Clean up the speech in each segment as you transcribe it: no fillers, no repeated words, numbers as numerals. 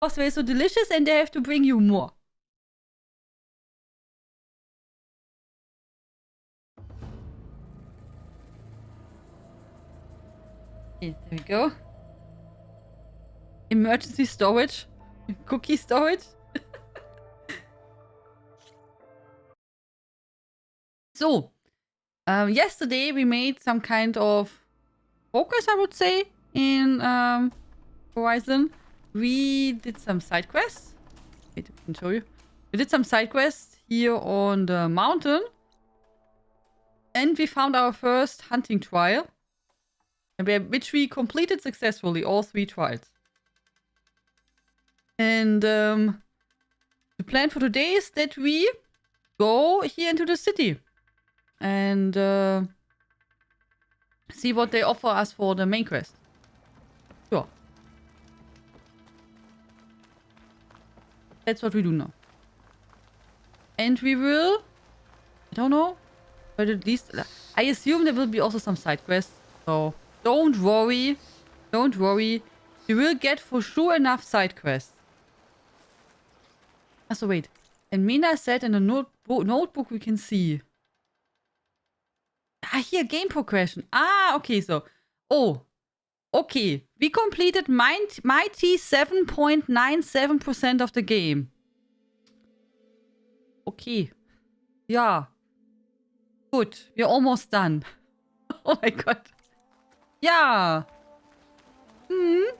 Because they're so delicious and they have to bring you more. Okay, there we go. Emergency storage. Cookie storage. So, yesterday we made some kind of progress, I would say, in Horizon. We did some side quests. Wait, I can show you. We did some side quests here on the mountain. And we found our first hunting trial. Which we completed successfully, all 3 trials. And the plan for today is that we go here into the city. And see what they offer us for the main quest. Sure. That's what we do now. And we will... I don't know. But at least... I assume there will be also some side quests. So don't worry. Don't worry. You will get for sure enough side quests. So wait. And Mina said in the notebook we can see... Ah, here, game progression. Ah, okay, so. Oh, okay. We completed mighty 7.97% of the game. Okay. Yeah. Good. We're almost done. Oh my god. Yeah. We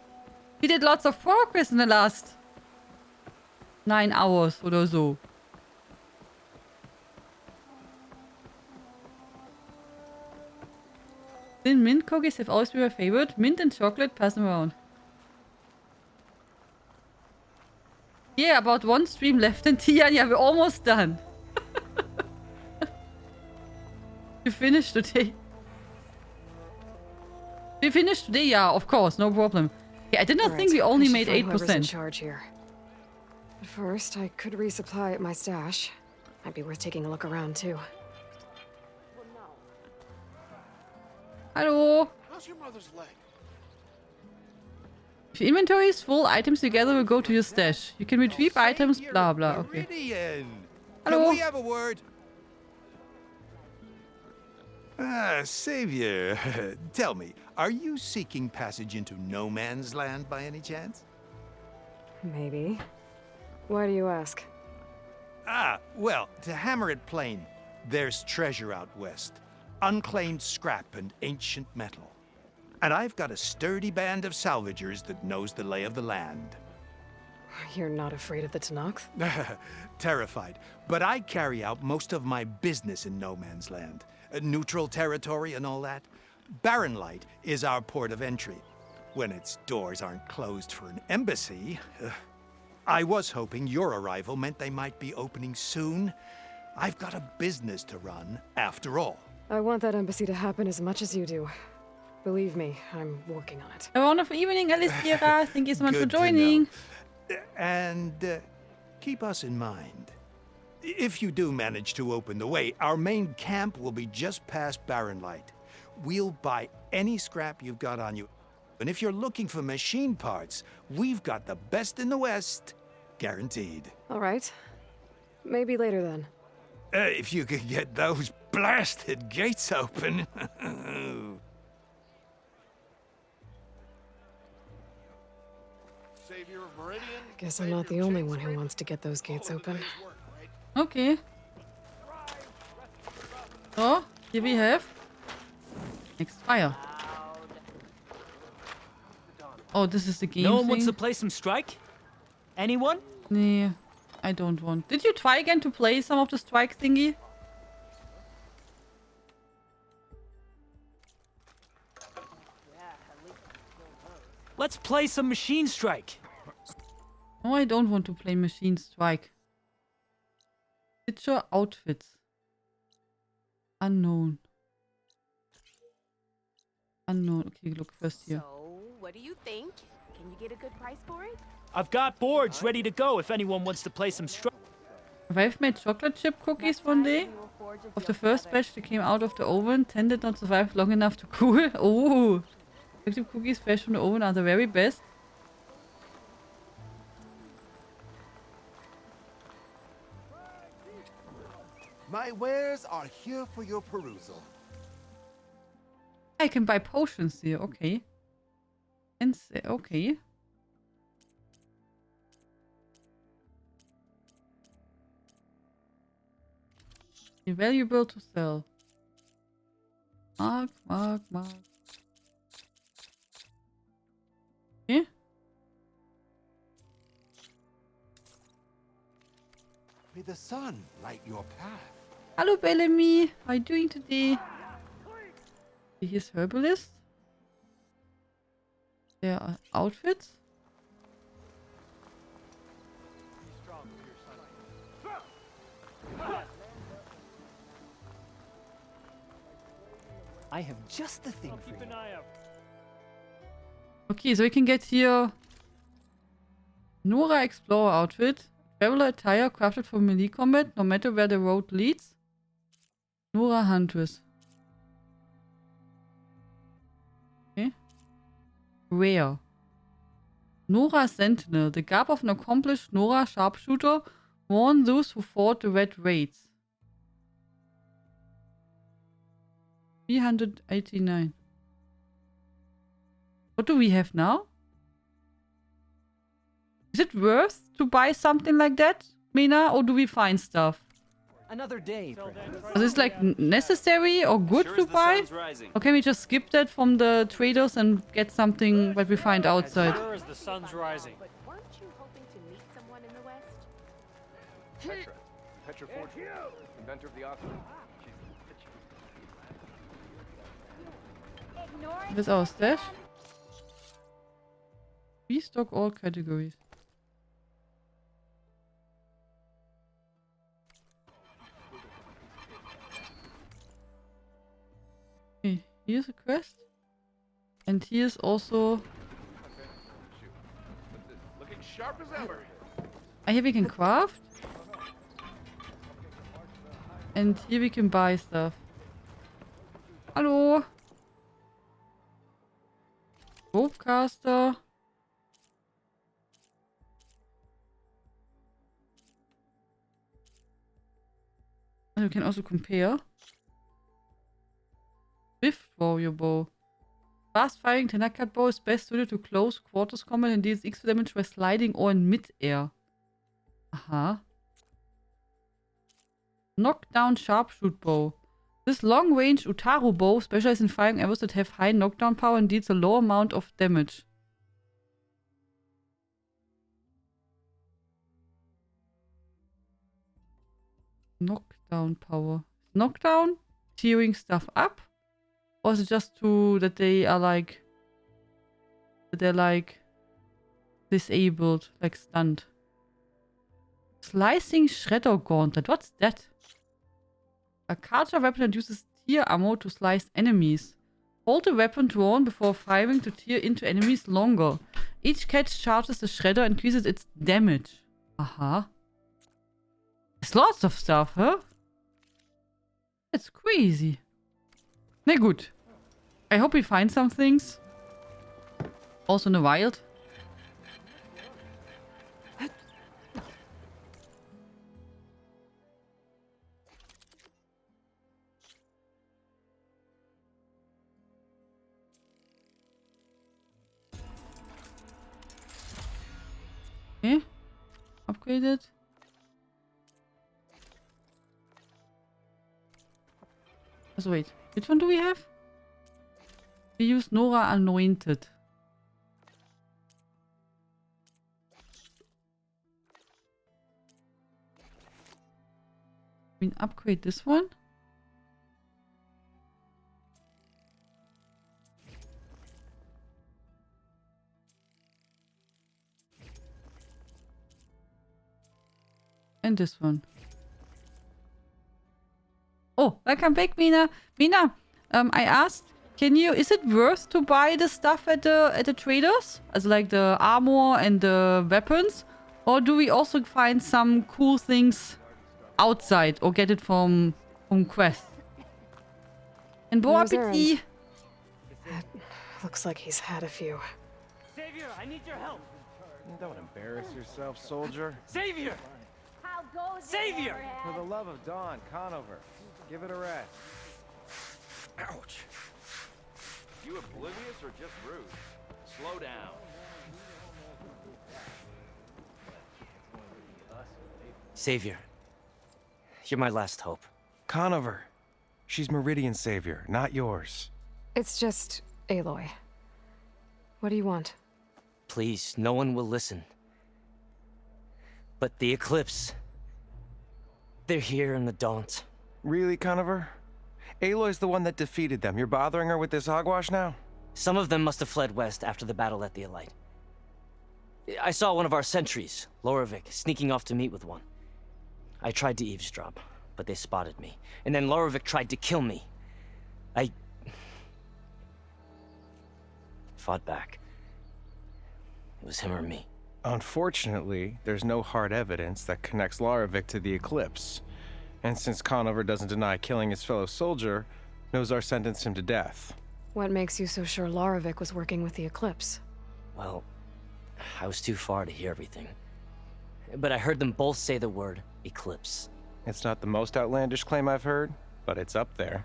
did lots of progress in the last 9 hours oder so. Mint cookies have always been my favorite. Mint and chocolate, pass them around. Yeah, about 1 stream left in Tian. Yeah, we're almost done. You finished today. We finished today, yeah, of course, no problem. Yeah, I did not think we only made 8%. In charge here. But first, I could resupply at my stash. Might be worth taking a look around too. Hello. How's your mother's leg? If your inventory is full, items together will go to your stash. You can retrieve items, blah blah. Okay. Hello. Can we have a word? Savior, tell me, are you seeking passage into no man's land by any chance? Maybe. Why do you ask? Well, to hammer it plain, there's treasure out west. Unclaimed scrap and ancient metal. And I've got a sturdy band of salvagers that knows the lay of the land. You're not afraid of the Tanakh? Terrified. But I carry out most of my business in no man's land. Neutral territory and all that. Barren Light is our port of entry. When its doors aren't closed for an embassy. I was hoping your arrival meant they might be opening soon. I've got a business to run, after all. I want that embassy to happen as much as you do. Believe me, I'm working on it. A wonderful evening, Alicia. Thank you so much for Good to joining. know. And keep us in mind. If you do manage to open the way, our main camp will be just past Barren Light. We'll buy any scrap you've got on you. And if you're looking for machine parts, we've got the best in the West. Guaranteed. All right. Maybe later then. If you could get those blasted gates open. Guess I'm not the only one who wants to get those gates open. Okay. So, here we have next fire. Oh, this is the game. No one thing. wants to play some Strike? Anyone? Nee, I don't want. Did you try again to play some of the Strike thingy? Let's play some Machine Strike. No, I don't want to play Machine Strike. Picture outfits. Unknown. Unknown. Okay, look first here. So, what do you think? Can you get a good price for it? I've got boards ready to go if anyone wants to play some Strike. I've made chocolate chip cookies one day. Of the first batch that came out of the oven, 10 did not survive long enough to cool. Oh! Chocolate cookies fresh from the oven are the very best. My wares are here for your perusal. I can buy potions here. Okay. And okay. Valuable to sell. Mark. Okay. May the sun light your path. Hello, Bellamy. How are you doing today? Here's herbalist. There are outfits. I have just the thing for you. Keep an eye out. Okay, so we can get here Nora Explorer outfit. Traveler attire crafted for melee combat, no matter where the road leads. Nora Huntress. Okay. Rare. Nora Sentinel. The garb of an accomplished Nora sharpshooter worn those who fought the Red Raids. 389. What do we have now? Is it worth to buy something like that, Mina, or do we find stuff? Another day, Is this like necessary or good to buy? Or can we just skip that from the traders and get something that we find outside? Sure as the sun's rising. But weren't you hoping to meet someone in the West? Petra Forge, inventor of the Askir. This is our stash. Restock all categories. Okay, here's a quest. And here's also... Looking sharp as ever. Here we can craft. And here we can buy stuff. Hallo! Ropecaster. And we can also compare. Swift warrior bow. Fast firing Tenakat bow is best suited to close quarters combat and deals extra damage by sliding or in mid-air. Aha. Knockdown sharpshoot bow. This long-range Utaru bow specializes in firing arrows that have high knockdown power and deals a low amount of damage. Knockdown power. Knockdown? Tearing stuff up? Or is it just to that they are like... that they're like... disabled, like stunned? Slicing Shredder Gauntlet. What's that? A Karcher weapon that uses tear ammo to slice enemies. Hold the weapon drawn before firing to tear into enemies longer. Each catch charges the Shredder and increases its damage. Aha. There's lots of stuff, huh? That's crazy. Na gut. I hope we find some things. Also in the wild. Okay. Upgraded. So wait, which one do we have? We use Nora Anointed. We can upgrade this one. And this one. Oh, welcome back, Mina. Mina, I asked, is it worth to buy the stuff at the traders? As like the armor and the weapons? Or do we also find some cool things outside or get it from quests? And bon Those appetit! Looks like he's had a few. Xavier, I need your help. Don't embarrass yourself, soldier. Xavier! How Savior! For the love of Dawn, Conover, give it a rest. Ouch. You oblivious or just rude? Slow down. Savior, you're my last hope. Conover. She's Meridian's savior, not yours. It's just Aloy. What do you want? Please, no one will listen. But the Eclipse... they're here in the Daunt. Really, Conover? Aloy's the one that defeated them. You're bothering her with this hogwash now? Some of them must have fled west after the battle at the Elite. I saw one of our sentries, Loravik, sneaking off to meet with one. I tried to eavesdrop, but they spotted me. And then Loravik tried to kill me. I... fought back. It was him or me. Unfortunately, there's no hard evidence that connects Loravik to the Eclipse. And since Conover doesn't deny killing his fellow soldier, Nozar sentenced him to death. What makes you so sure Loravik was working with the Eclipse? Well, I was too far to hear everything. But I heard them both say the word Eclipse. It's not the most outlandish claim I've heard, but it's up there.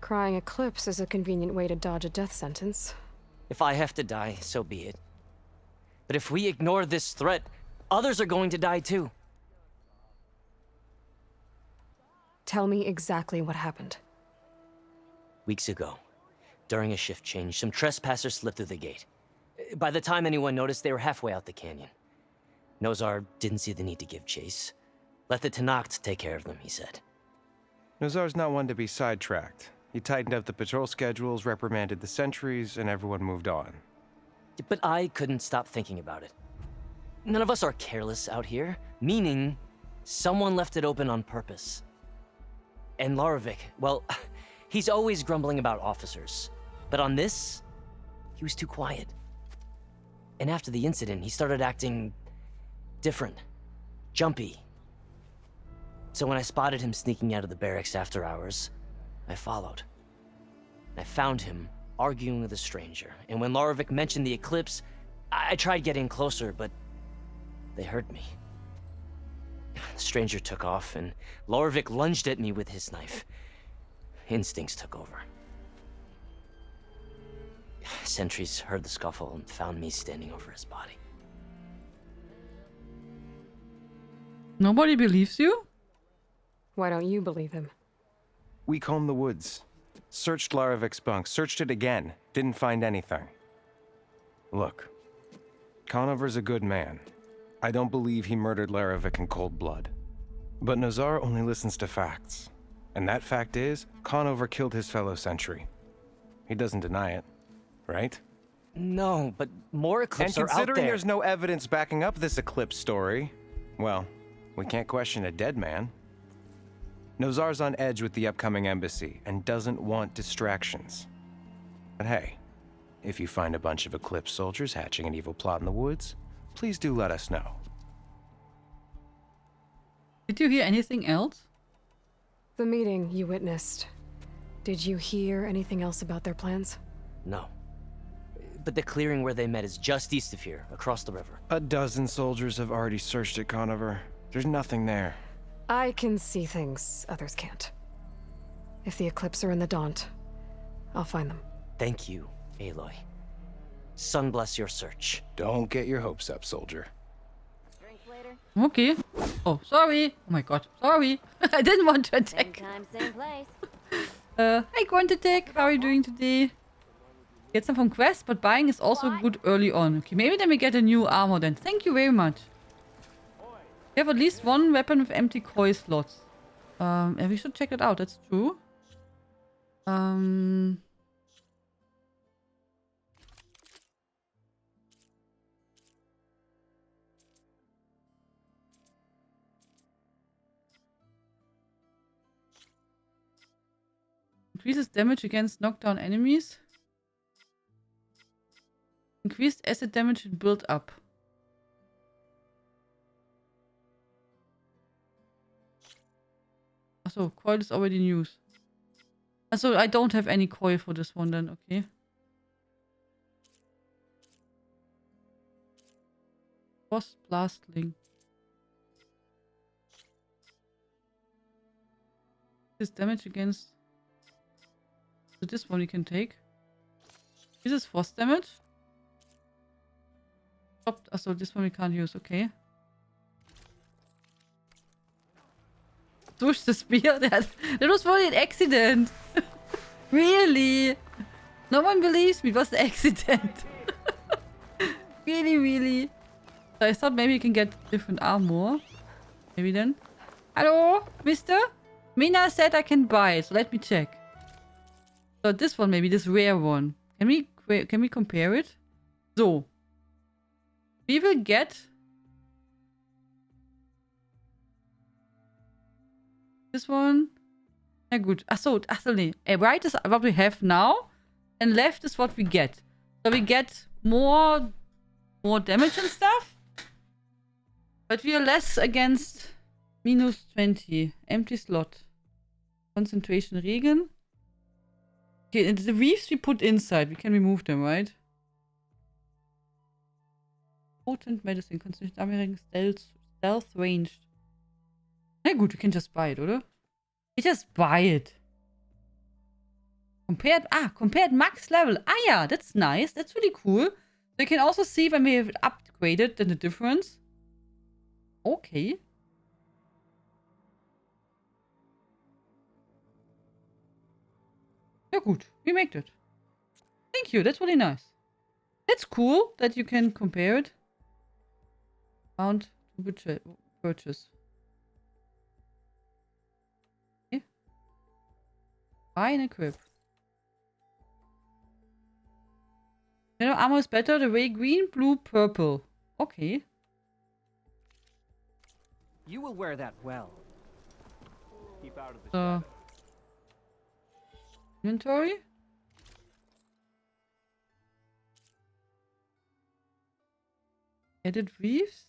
Crying Eclipse is a convenient way to dodge a death sentence. If I have to die, so be it. But if we ignore this threat, others are going to die too. Tell me exactly what happened. Weeks ago, during a shift change, some trespassers slipped through the gate. By the time anyone noticed, they were halfway out the canyon. Nozar didn't see the need to give chase. Let the Tenakth take care of them, he said. Nozar's not one to be sidetracked. He tightened up the patrol schedules, reprimanded the sentries, and everyone moved on. But I couldn't stop thinking about it. None of us are careless out here, meaning someone left it open on purpose. And Loravik, well, he's always grumbling about officers. But on this, he was too quiet. And after the incident, he started acting different, jumpy. So when I spotted him sneaking out of the barracks after hours, I followed. I found him arguing with a stranger, and when Loravik mentioned the Eclipse, I tried getting closer, but they heard me. The stranger took off, and Loravik lunged at me with his knife. Instincts took over. Sentries heard the scuffle and found me standing over his body. Nobody believes you? Why don't you believe him? We combed the woods. Searched Laravik's bunk, searched it again. Didn't find anything. Look, Conover's a good man. I don't believe he murdered Laravik in cold blood. But Nozar only listens to facts. And that fact is, Conover killed his fellow sentry. He doesn't deny it, right? No, but more Eclipse are out there. And considering there's no evidence backing up this Eclipse story, well, we can't question a dead man. Nozar's on edge with the upcoming embassy and doesn't want distractions. But hey, if you find a bunch of Eclipse soldiers hatching an evil plot in the woods, please do let us know. Did you hear anything else? The meeting you witnessed. Did you hear anything else about their plans? No. But the clearing where they met is just east of here, across the river. A dozen soldiers have already searched it, Conover. There's nothing there. I can see things others can't. If the Eclipse are in the Daunt, I'll find them. Thank you, Aloy. Sun bless your search. Don't get your hopes up, soldier. Drinks later. Okay. Oh, sorry. Oh my god. Sorry. I didn't want to Same attack. time, same place. Hi, Quantatech. How are you doing today? Get some from quest, but buying is also good early on. Okay, maybe then we get a new armor then. Thank you very much. We have at least one weapon with empty koi slots. And we should check it out. That's true. Increases damage against knockdown enemies. Increased acid damage and build up. So coil is already in use. So I don't have any coil for this one then, okay. Boss blastling. This damage against... So this one we can take. This is force damage. So this one we can't use, okay. Push the spear. That was really an accident. Really? No one believes me. It was an accident. Really. So I thought maybe you can get different armor. Maybe then. Hello, mister? Mina said I can buy it, so let me check. So this one, maybe this rare one. Can we compare it? So. We will get... This one. Ja gut. Achso, nee. Right is what we have now. And left is what we get. So we get more damage and stuff. But we are less against minus 20. Empty slot. Concentration regen. Okay, and the reefs we put inside. We can remove them, right? Potent medicine. Concentration damage stealth ranged. Na gut, we can just buy it, oder? We just buy it. Compared max level. Ah yeah, that's nice. That's really cool. So you can also see when we have upgraded then the difference. Okay. Ja gut, we make it. Thank you, that's really nice. That's cool that you can compare it. Found to purchase. Okay. Buy and equip. General armor is better. The way green, blue, purple. Okay. You will wear that well. Keep out of the Inventory. Edit reefs.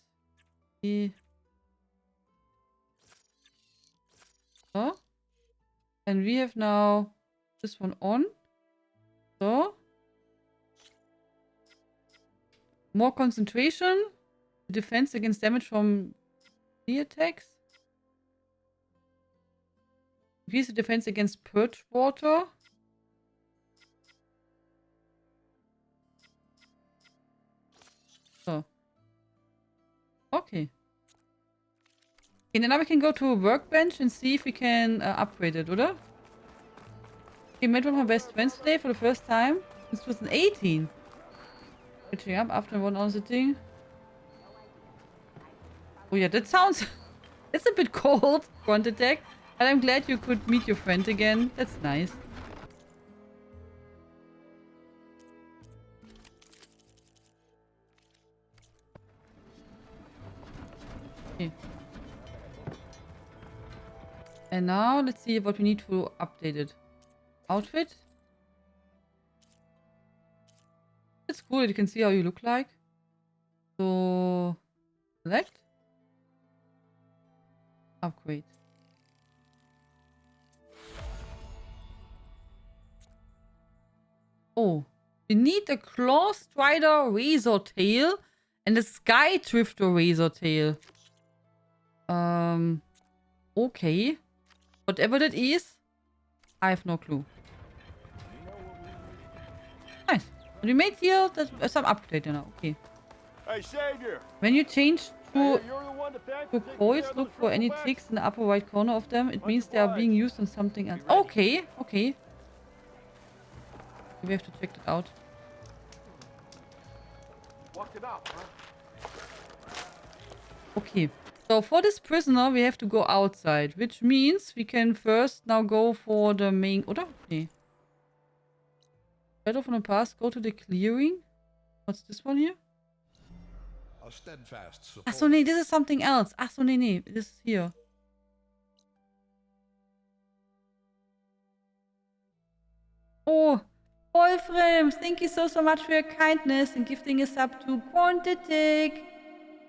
So. And we have now this one on. So. More concentration. Defense against damage from sea attacks. Increase the defense against purge water. So. Okay. Okay, now we can go to a workbench and see if we can upgrade it, oder? Okay, met one of my best friends today for the first time since 2018. Catching up after one other sitting. Oh yeah, that sounds... It's a bit cold, front attack. But I'm glad you could meet your friend again. That's nice. Okay. And now let's see what we need to update it. Outfit. It's cool that you can see how you look like. So select. Upgrade. Oh, we need a Claw Strider Razor Tail and a Sky Drifter Razor Tail. Okay. Whatever that is, I have no clue. Nice. We made here some update now. Okay. Hey, Savior. When you change to You're the one to thank turquoise, look for any ticks in the upper right corner of them. It means they are being used on something else. Okay, okay. We have to check that out. Walk it up, huh? Okay. So for this prisoner, we have to go outside, which means we can first now go for the main... Oder? Nee. Right off on the path, go to the clearing. What's this one here? A steadfast support. Ach so, nee, this is something else. Ach so, nee, this is here. Oh, Wolfram, thank you so much for your kindness and gifting us up to Quantitek.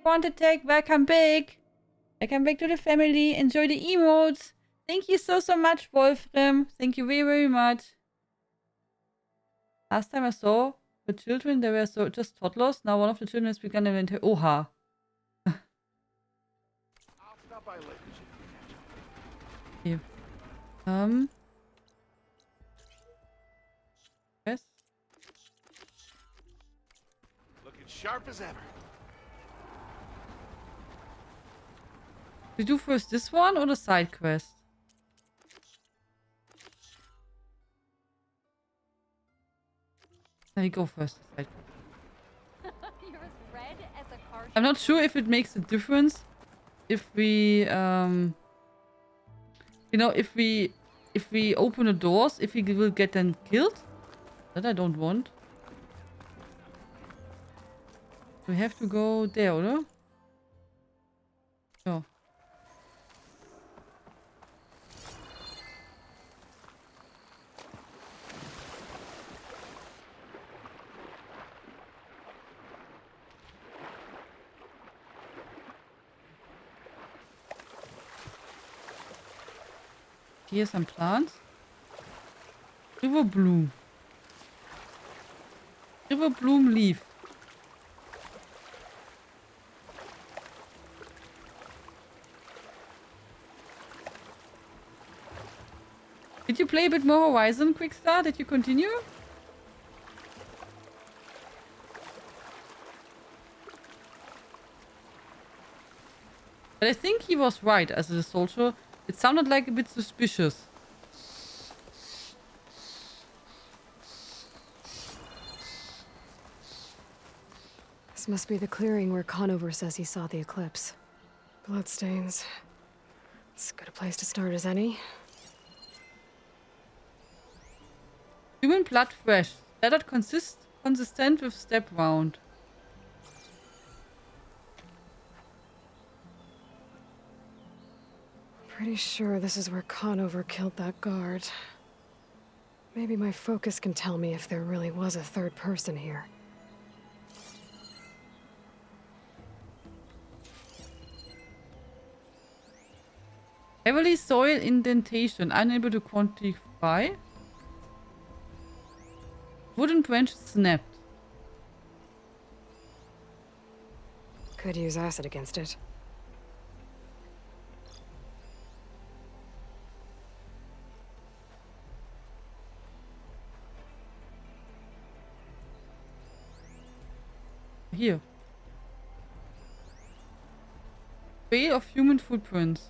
Quantitek, welcome back. Welcome back to the family. Enjoy the emotes. Thank you so much, Wolfram. Thank you very much. Last time I saw the children, they were just toddlers. Now one of the children has begun an event. Oha. Okay. Yes. Looking sharp as ever. We do first this one or the side quest? Let me go first. The side quest. You're as red as a car. I'm not sure if it makes a difference if we, you know, if we open the doors, if we will get then killed. That I don't want. We have to go there, oder? Ja. Here some plants. River bloom. River bloom leaf. Did you play a bit more Horizon, Quickstar? Did you continue? But I think he was right as a soldier. It sounded like a bit suspicious. This must be the clearing where Conover says he saw the eclipse. Bloodstains. As good a place to start as any. Human blood fresh. Splattered consistent with step round. Pretty sure this is where Conover killed that guard. Maybe my focus can tell me if there really was a third person here. Heavily soil indentation. Unable to quantify. Wooden branch snapped. Could use acid against it. Here. Trail of human footprints.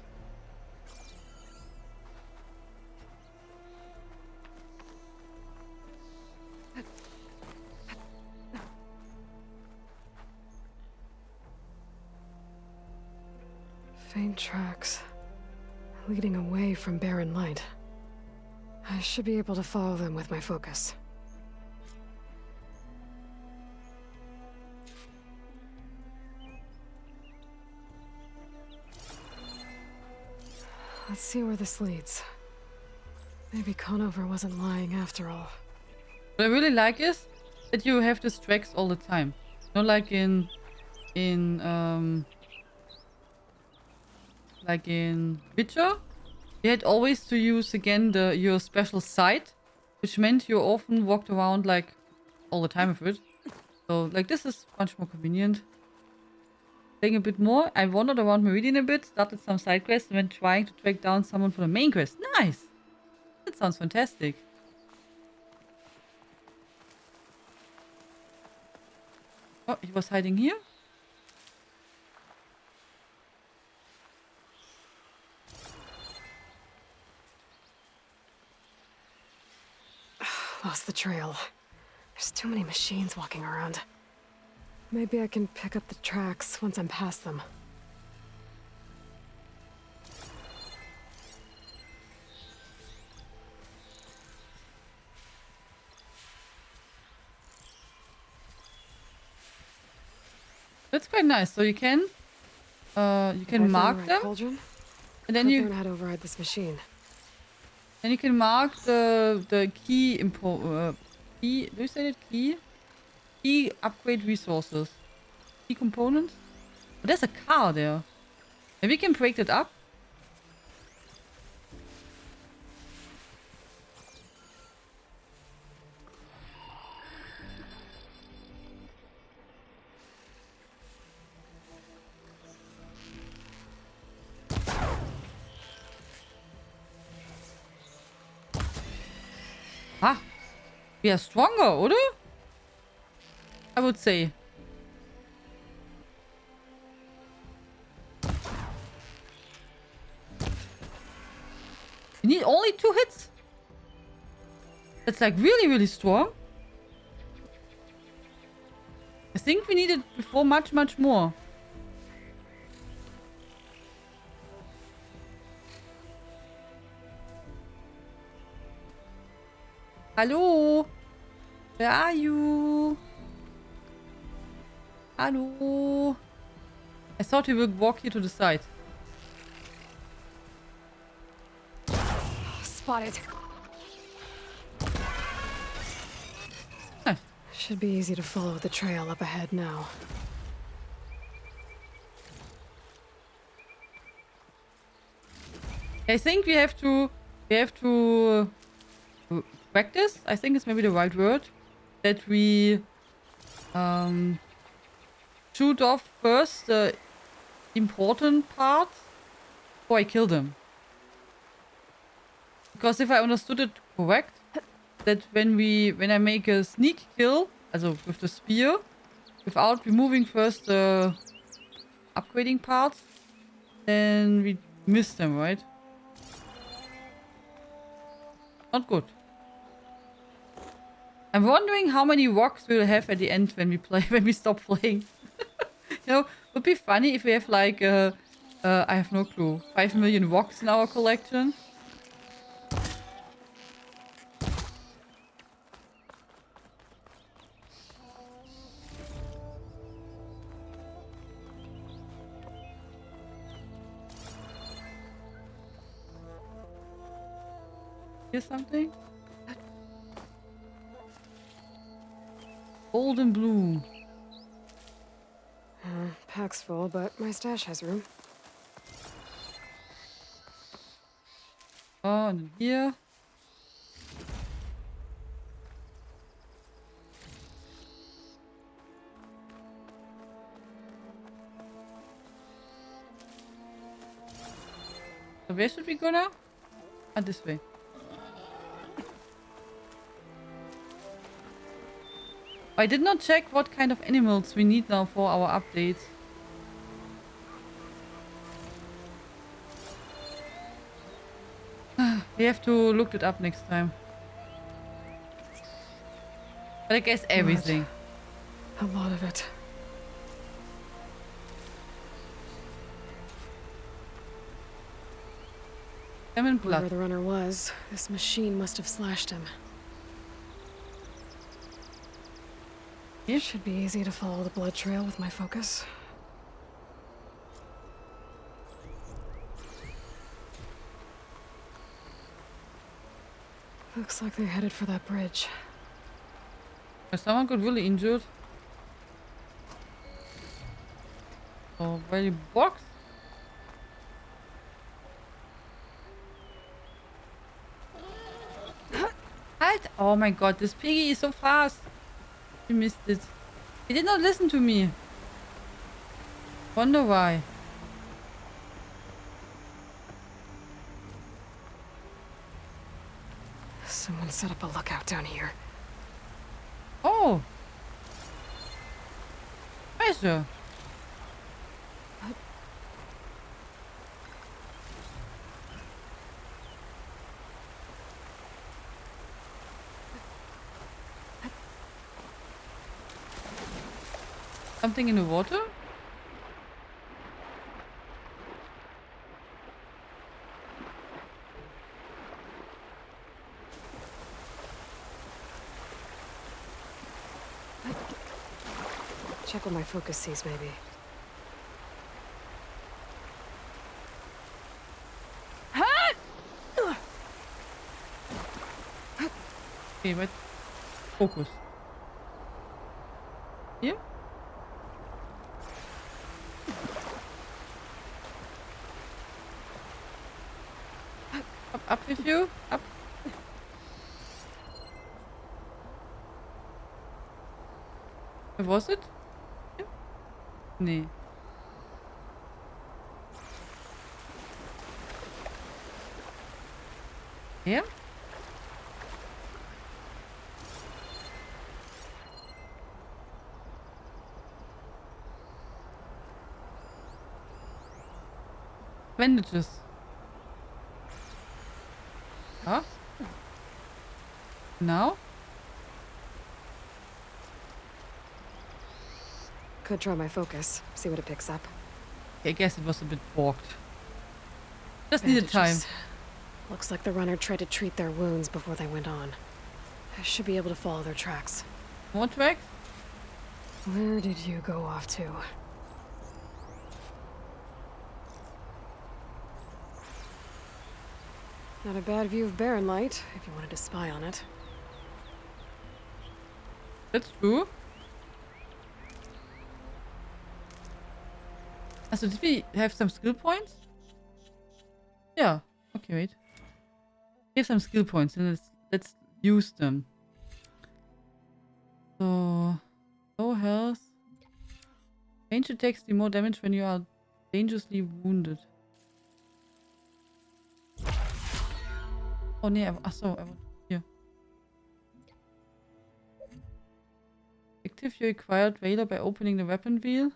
Faint tracks. Leading away from barren light. I should be able to follow them with my focus. Let's see where this leads. Maybe Conover wasn't lying after all. What I really like is that you have these tracks all the time. Not like in Witcher. You had always to use again your special sight, which meant you often walked around like all the time with it. So like this is much more convenient. Playing a bit more, I wandered around Meridian a bit, started some side quests, and went trying to track down someone for the main quest. Nice! That sounds fantastic. Oh, he was hiding here? Lost the trail. There's too many machines walking around. Maybe I can pick up the tracks once I'm past them. That's quite nice. So you can mark them, Cauldron, and then you learn how to override this machine. then you can mark the key key. Do you say it? Key upgrade resources. Key components. Oh, there's a car there. Maybe we can break that up. Ah, we are stronger, oder? I would say. We need only 2 hits. That's like really, really strong. I think we needed before much, much more. Hello? Where are you? Hello? I thought he would walk here to the side. Spotted. Huh. Should be easy to follow the trail up ahead now. I think we have to practice. I think it's maybe the right word. That we shoot off first the important parts before I kill them. Because if I understood it correct, that when I make a sneak kill, also with the spear, without removing first the upgrading parts, then we miss them, right? Not good. I'm wondering how many rocks we'll have at the end when we stop playing. You know, would be funny if we have like I have no clue, 5 million rocks in our collection. Here's something. Gold and blue. Pack's full, but my stash has room. Oh, and then here. So where should we go now? Ah, this way. I did not check what kind of animals we need now for our updates. We have to look it up next time. But I guess everything. A lot of it. Lemon Whoever blood. the runner was, this machine must have slashed him. Yeah. Should be easy to follow the blood trail with my focus. Looks like they headed for that bridge. Someone got really injured. Oh, very box. Halt! Oh my god, this piggy is so fast. He missed it. He did not listen to me. Wonder why. Someone set up a lookout down here. Oh. Treasure. Something in the water? Check what my focus sees, maybe. Okay, wait. Focus. Here? Up with you. Up. Where was it? Here? Nee. Here? bandages. Huh? Now? Could try my focus, see what it picks up. I guess it was a bit bogged. Just needed time. Bandages. Looks like the runner tried to treat their wounds before they went on. I should be able to follow their tracks. More tracks? Where did you go off to? Not a bad view of Barren Light, if you wanted to spy on it. That's true. So did we have some skill points? Yeah. Okay, wait. We have some skill points and let's use them. So low health. Range attacks do more damage when you are dangerously wounded. Oh nee, achso, hier. Active your acquired Valor by opening the weapon wheel.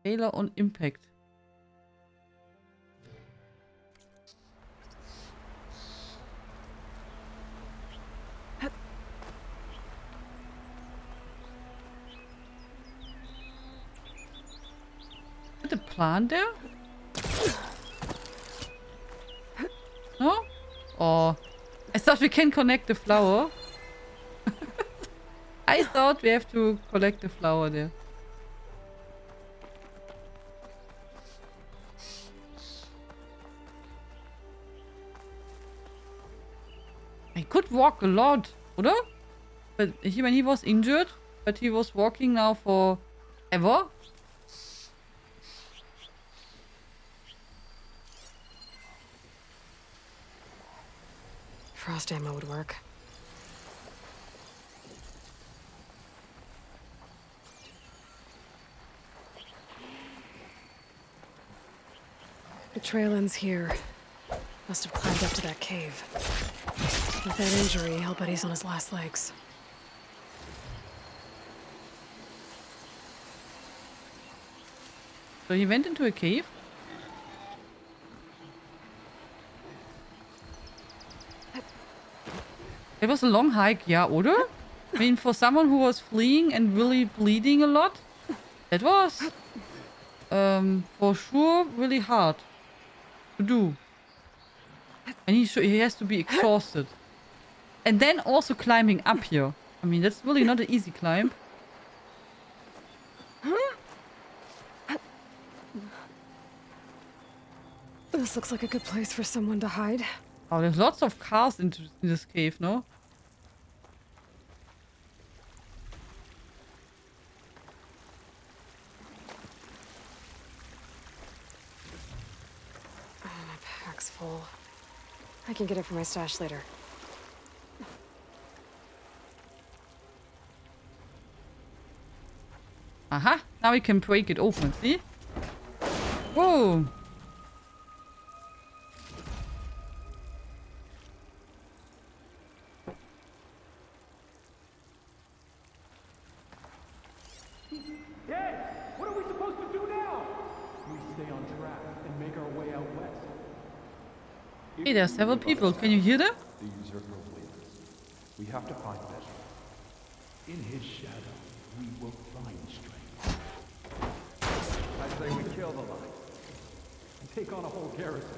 Valor on impact. Is the plant there? No? Oh, I thought we can connect the flower. I thought we have to collect the flower there. I could walk a lot, oder? But when he was injured, but he was walking now for ever. Frost ammo would work. The trail ends here. Must have climbed up to that cave. With that injury, I'll bet he's on his last legs. So he went into a cave? It was a long hike, yeah, oder? I mean, for someone who was fleeing and really bleeding a lot, that was for sure really hard to do. And he has to be exhausted. And then also climbing up here. I mean, that's really not an easy climb. This looks like a good place for someone to hide. Oh, there's lots of cars in this cave, no? Oh, my pack's full. I can get it from my stash later. Aha, now we can break it open, see? Whoa! Dad, what are we supposed to do now? We stay on track and make our way out west. Hey, there are several people. Can you hear them? The usurper waits. We have to find Bezra. In his shadow, we will find strength. I say we kill the lot. And take on a whole garrison.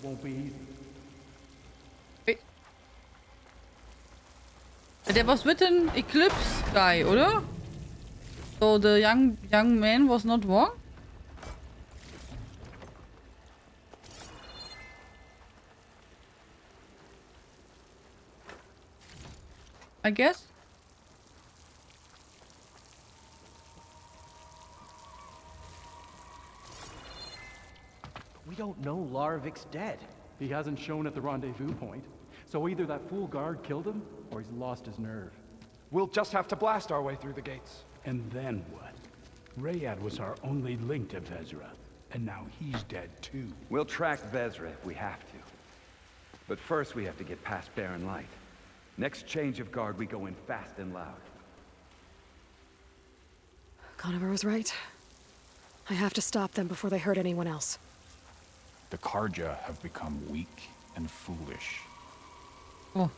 Won't be easy. Wait. There was written Eclipse guy, oder? So the young man was not wrong? I guess. We don't know Larvik's dead. He hasn't shown at the rendezvous point. So either that fool guard killed him, or he's lost his nerve. We'll just have to blast our way through the gates. And then what? Rayad was our only link to Vezra, and now he's dead too. We'll track Vezra if we have to. But first we have to get past Barren Light. Next change of guard, we go in fast and loud. Conover was right. I have to stop them before they hurt anyone else. The Karja have become weak and foolish. Oh.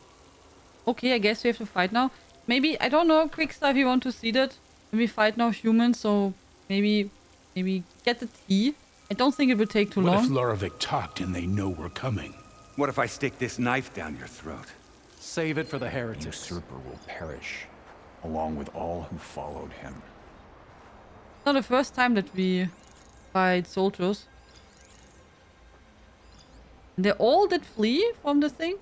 Okay, I guess we have to fight now. Maybe, I don't know, Quickstar, if you want to see that. When we fight now humans, so maybe get the tea. I don't think it will take too long. What if Laravik talked and they know we're coming? What if I stick this knife down your throat? Save it for the heretics. Usurper will perish, along with all who followed him. It's not the first time that we fight soldiers. And they all did flee from the thing?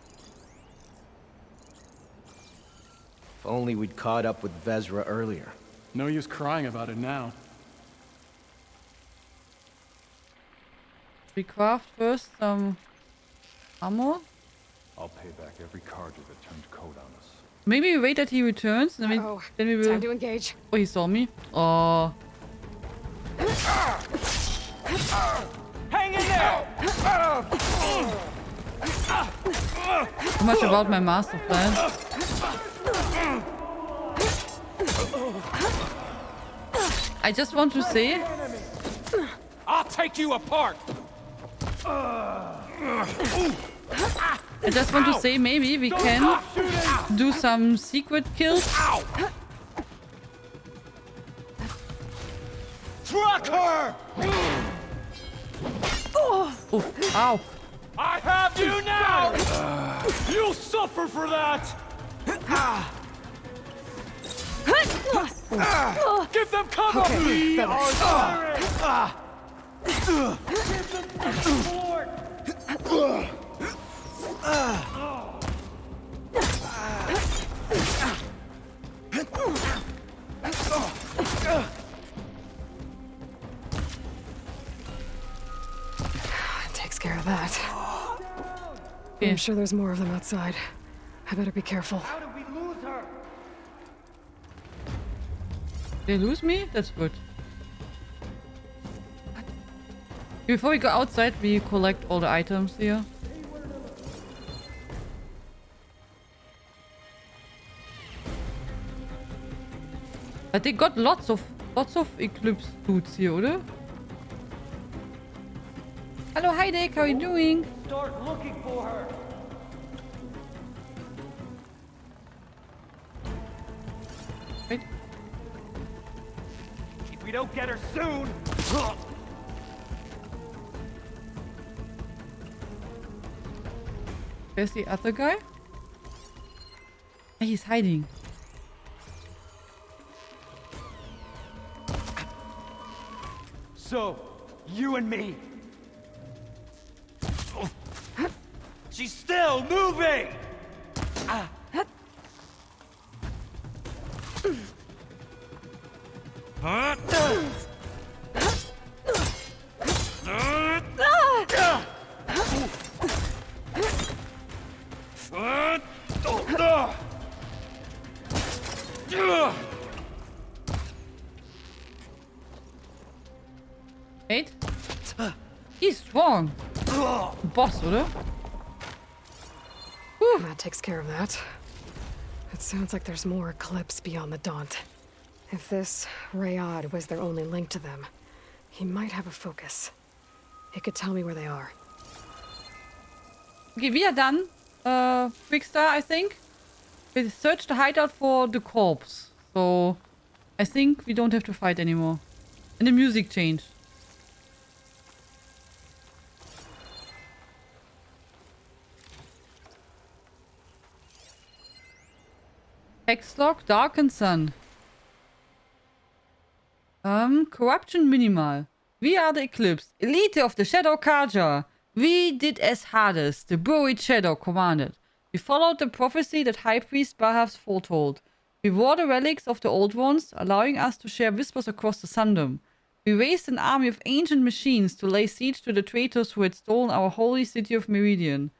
If only we'd caught up with Vezra earlier. No use crying about it now. We craft first some armor. I'll pay back every Karja that turned coat on us. Maybe we wait that he returns, and then we will... Time to engage. Oh, he saw me? Oh. Hang in there! Too much about my master plan. I just want to say... I'll take you apart! I just want to say maybe we can do some secret kills. Truck her! Oh, ow. I have you now! You'll suffer for that! Give them cover! Okay, We better. are Spirit! Give them support! Takes care of that. Okay. I'm sure there's more of them outside. I better be careful. How did we lose her? They lose me? That's good. Before we go outside, we collect all the items here. But they got lots of Eclipse boots here, oder? Hello, Heidek, how are you doing? Start looking for her! Wait. If we don't get her soon... Where's the other guy? Ah, he's hiding. So, you and me. She's still moving! Wait. He's strong. Boss, oder? That takes care of that. It sounds like there's more Eclipse beyond the Daunt. If this Rayad was their only link to them, he might have a focus. He could tell me where they are. Okay, we are done. Quickstar, I think. We searched the hideout for the corpse. So, I think we don't have to fight anymore. And the music changed. Hexlock, Darkened Sun. Corruption minimal. We are the Eclipse, elite of the Shadow Karja. We did as Hades, the buried Shadow, commanded. We followed the prophecy that High Priest Bahas foretold. We wore the relics of the Old Ones, allowing us to share whispers across the Sundom. We raised an army of ancient machines to lay siege to the traitors who had stolen our holy city of Meridian.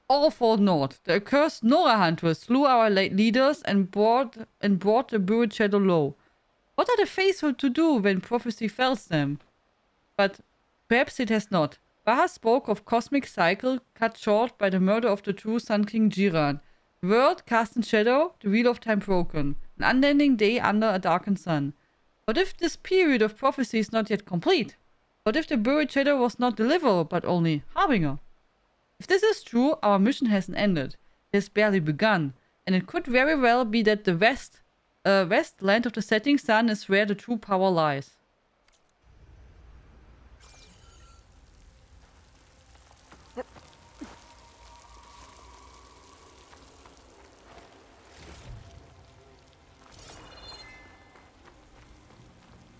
All fought north. The accursed Nora hunters slew our leaders and brought the buried Shadow low. What are the faithful to do when prophecy fells them? But perhaps it has not. Bahas spoke of cosmic cycle cut short by the murder of the true Sun King Jiran. The world cast in shadow, the wheel of time broken, an unending day under a darkened sun. What if this period of prophecy is not yet complete? What if the buried trader was not deliverer, but only harbinger? If this is true, our mission hasn't ended. It has barely begun. And it could very well be that the west land of the setting sun is where the true power lies.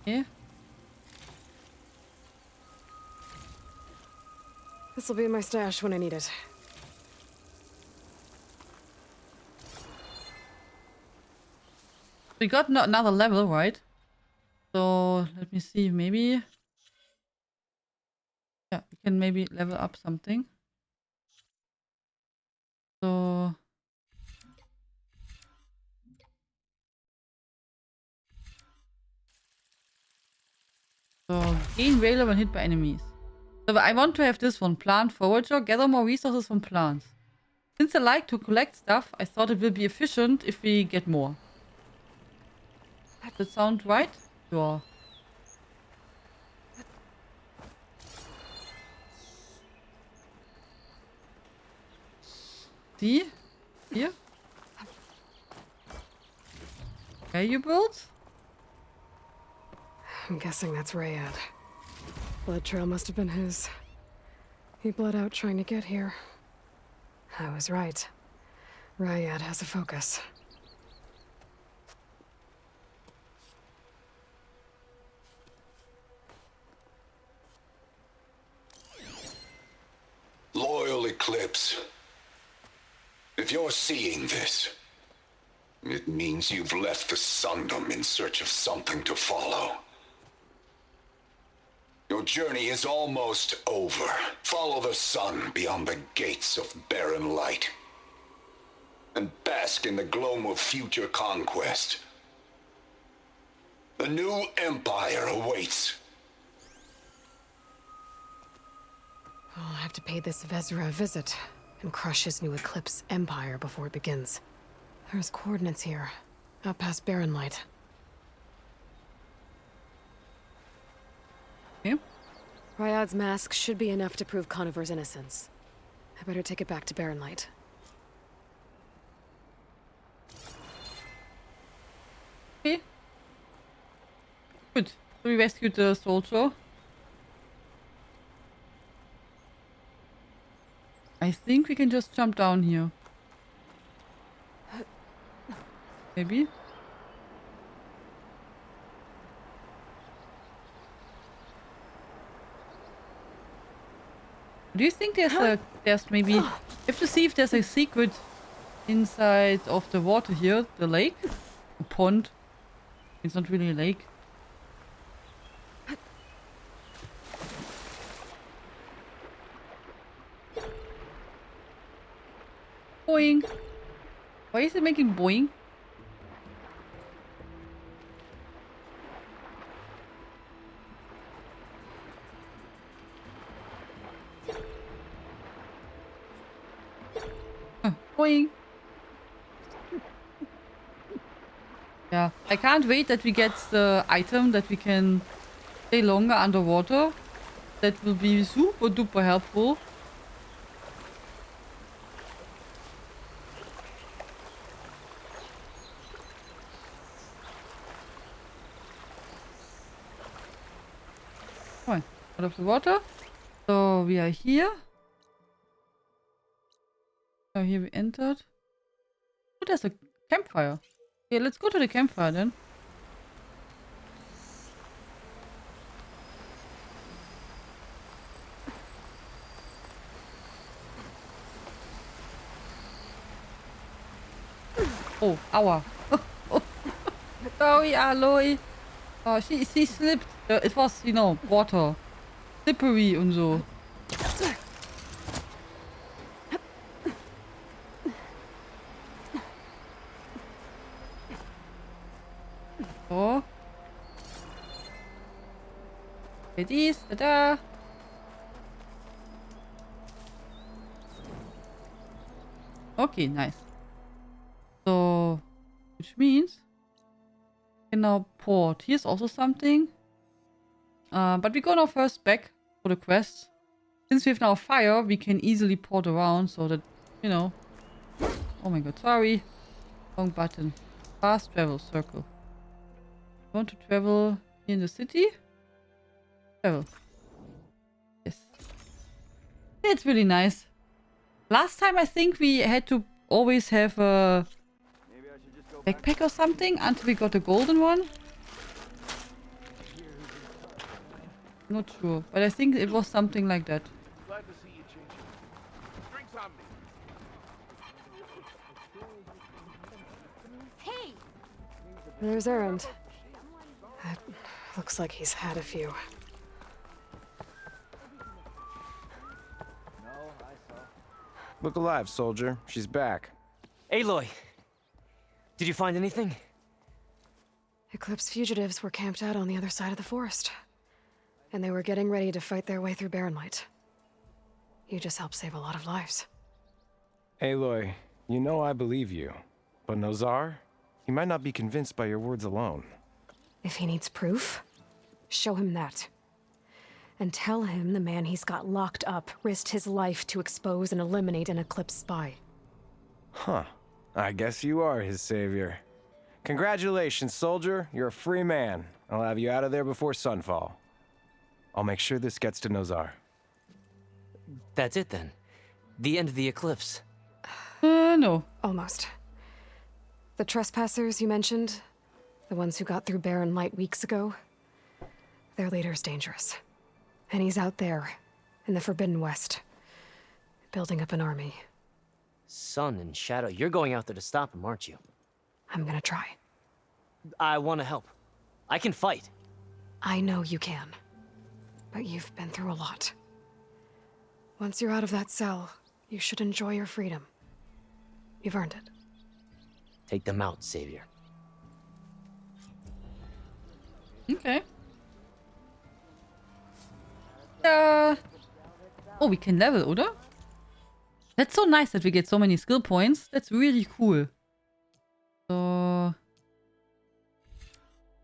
Yeah. This'll be in my stash when I need it. We got another level, right? So let me see, maybe... Yeah, we can maybe level up something. So... So, gain valor when hit by enemies. So I want to have this one. Plant forager. Gather more resources from plants. Since I like to collect stuff, I thought it will be efficient if we get more. Does that sound right? Sure. See? Here? Valuables? I'm guessing that's Rayad. Blood trail must have been his. He bled out trying to get here. I was right. Rayad has a focus. Loyal Eclipse. If you're seeing this, it means you've left the Sundom in search of something to follow. Your journey is almost over. Follow the sun beyond the gates of barren light. And bask in the gloam of future conquest. The new empire awaits. I'll have to pay this Vezra a visit and crush his new Eclipse empire before it begins. There's coordinates here, out past Barren Light. Okay. Ryad's mask should be enough to prove Conover's innocence. I better take it back to Barren Light. Okay. Good. So we rescued the soldier. I think we can just jump down here. Maybe? Do you think there's maybe... We have to see if there's a secret inside of the water here, the lake? A pond. It's not really a lake. Boing. Why is it making boing? Boing. Yeah, I can't wait that we get the item that we can stay longer underwater. That will be super duper helpful. Come on, out of the water. So we are here. So here we entered. Oh, there's a campfire. Okay, let's go to the campfire then. Oh, aua. Sorry, Aloy. Oh, she slipped. It was, you know, water. Slippery und so. So. Ladies, da. Okay, nice. So, which means in our port, here's also something. But we go now first back for the quest. Since we have now fire, we can easily port around so that, you know. Oh my god, sorry. Wrong button. Fast travel circle. Want to travel here in the city? Travel. Yes. It's really nice. Last time I think we had to always have a backpack or something until we got the golden one. Not sure, but I think it was something like that. Glad to see you change. Drinks on me. Hey! There's Errand. It looks like he's had a few. Look alive, soldier. She's back. Aloy! Did you find anything? Eclipse fugitives were camped out on the other side of the forest. And they were getting ready to fight their way through Barren Light. You just helped save a lot of lives. Aloy, you know I believe you. But Nozar? He might not be convinced by your words alone. If he needs proof, show him that. And tell him the man he's got locked up risked his life to expose and eliminate an Eclipse spy. Huh. I guess you are his savior. Congratulations, soldier. You're a free man. I'll have you out of there before sunfall. I'll make sure this gets to Nozar. That's it then. The end of the eclipse. No. Almost. The trespassers you mentioned, the ones who got through Barren Light weeks ago, their leader's dangerous. And he's out there, in the Forbidden West, building up an army. Sun and Shadow, you're going out there to stop him, aren't you? I'm gonna try. I want to help. I can fight. I know you can. But you've been through a lot. Once you're out of that cell, you should enjoy your freedom. You've earned it. Take them out, Savior. Okay. Oh, we can level, oder? That's so nice that we get so many skill points. That's really cool. So...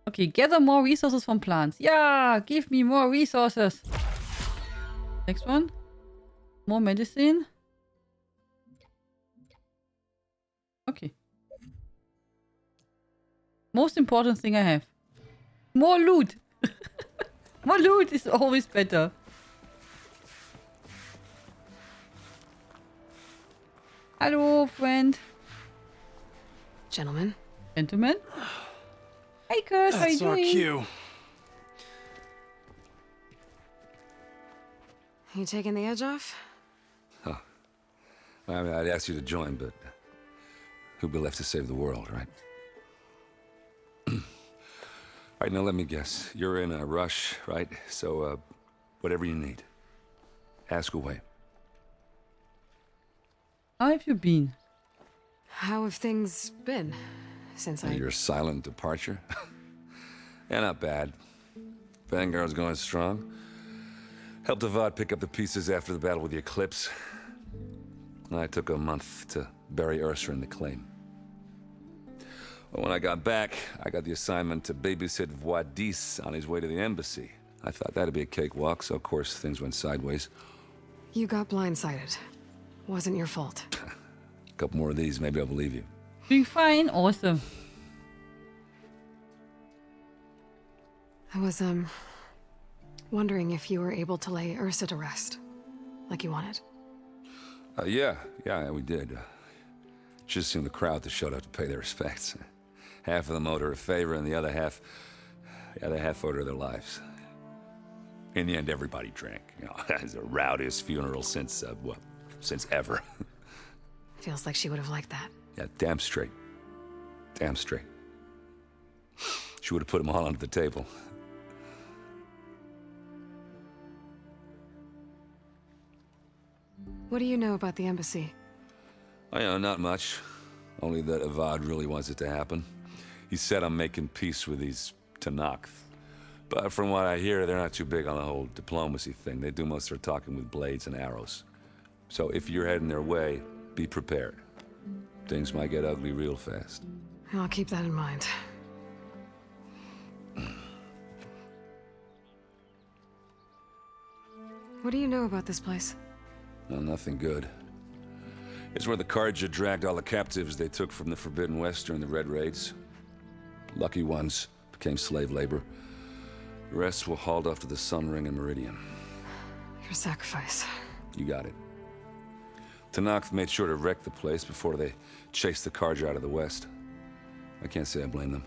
Okay, gather more resources from plants. Yeah, give me more resources. Next one. More medicine. Okay. Most important thing I have. More loot. More loot is always better. Hello, friend. Gentlemen. Gentlemen. Hey, Kurt, how you doing? That's our cue. You taking the edge off? Huh. I mean, I'd ask you to join, but who'd be left to save the world, right? All right, now let me guess. You're in a rush, right? So, whatever you need, ask away. How have you been? How have things been since Your silent departure? Yeah, not bad. Vanguard's going strong. Helped Avad pick up the pieces after the battle with the Eclipse. I took a month to bury Ursa in the claim. But when I got back, I got the assignment to babysit Voidis on his way to the embassy. I thought that'd be a cakewalk, so of course things went sideways. You got blindsided. Wasn't your fault. A couple more of these, maybe I'll believe you. Doing fine, awesome. I was, wondering if you were able to lay Ursa to rest, like you wanted. Yeah, we did. Just seemed the crowd that showed up to pay their respects. Half of them owed her a favor, and the other half owed her their lives. In the end, everybody drank. You know, it's the rowdiest funeral since ever. Feels like she would have liked that. Yeah, damn straight. Damn straight. She would have put them all onto the table. What do you know about the embassy? I know, not much. Only that Avad really wants it to happen. He said I'm making peace with these Tanakh. But from what I hear, they're not too big on the whole diplomacy thing. They do most of their talking with blades and arrows. So if you're heading their way, be prepared. Things might get ugly real fast. I'll keep that in mind. What do you know about this place? Well, nothing good. It's where the Carja dragged all the captives they took from the Forbidden West during the Red Raids. Lucky ones became slave labor. The rest were hauled off to the Sun Ring and Meridian. Your sacrifice. You got it. Tenakth made sure to wreck the place before they chased the Carja out of the West. I can't say I blame them.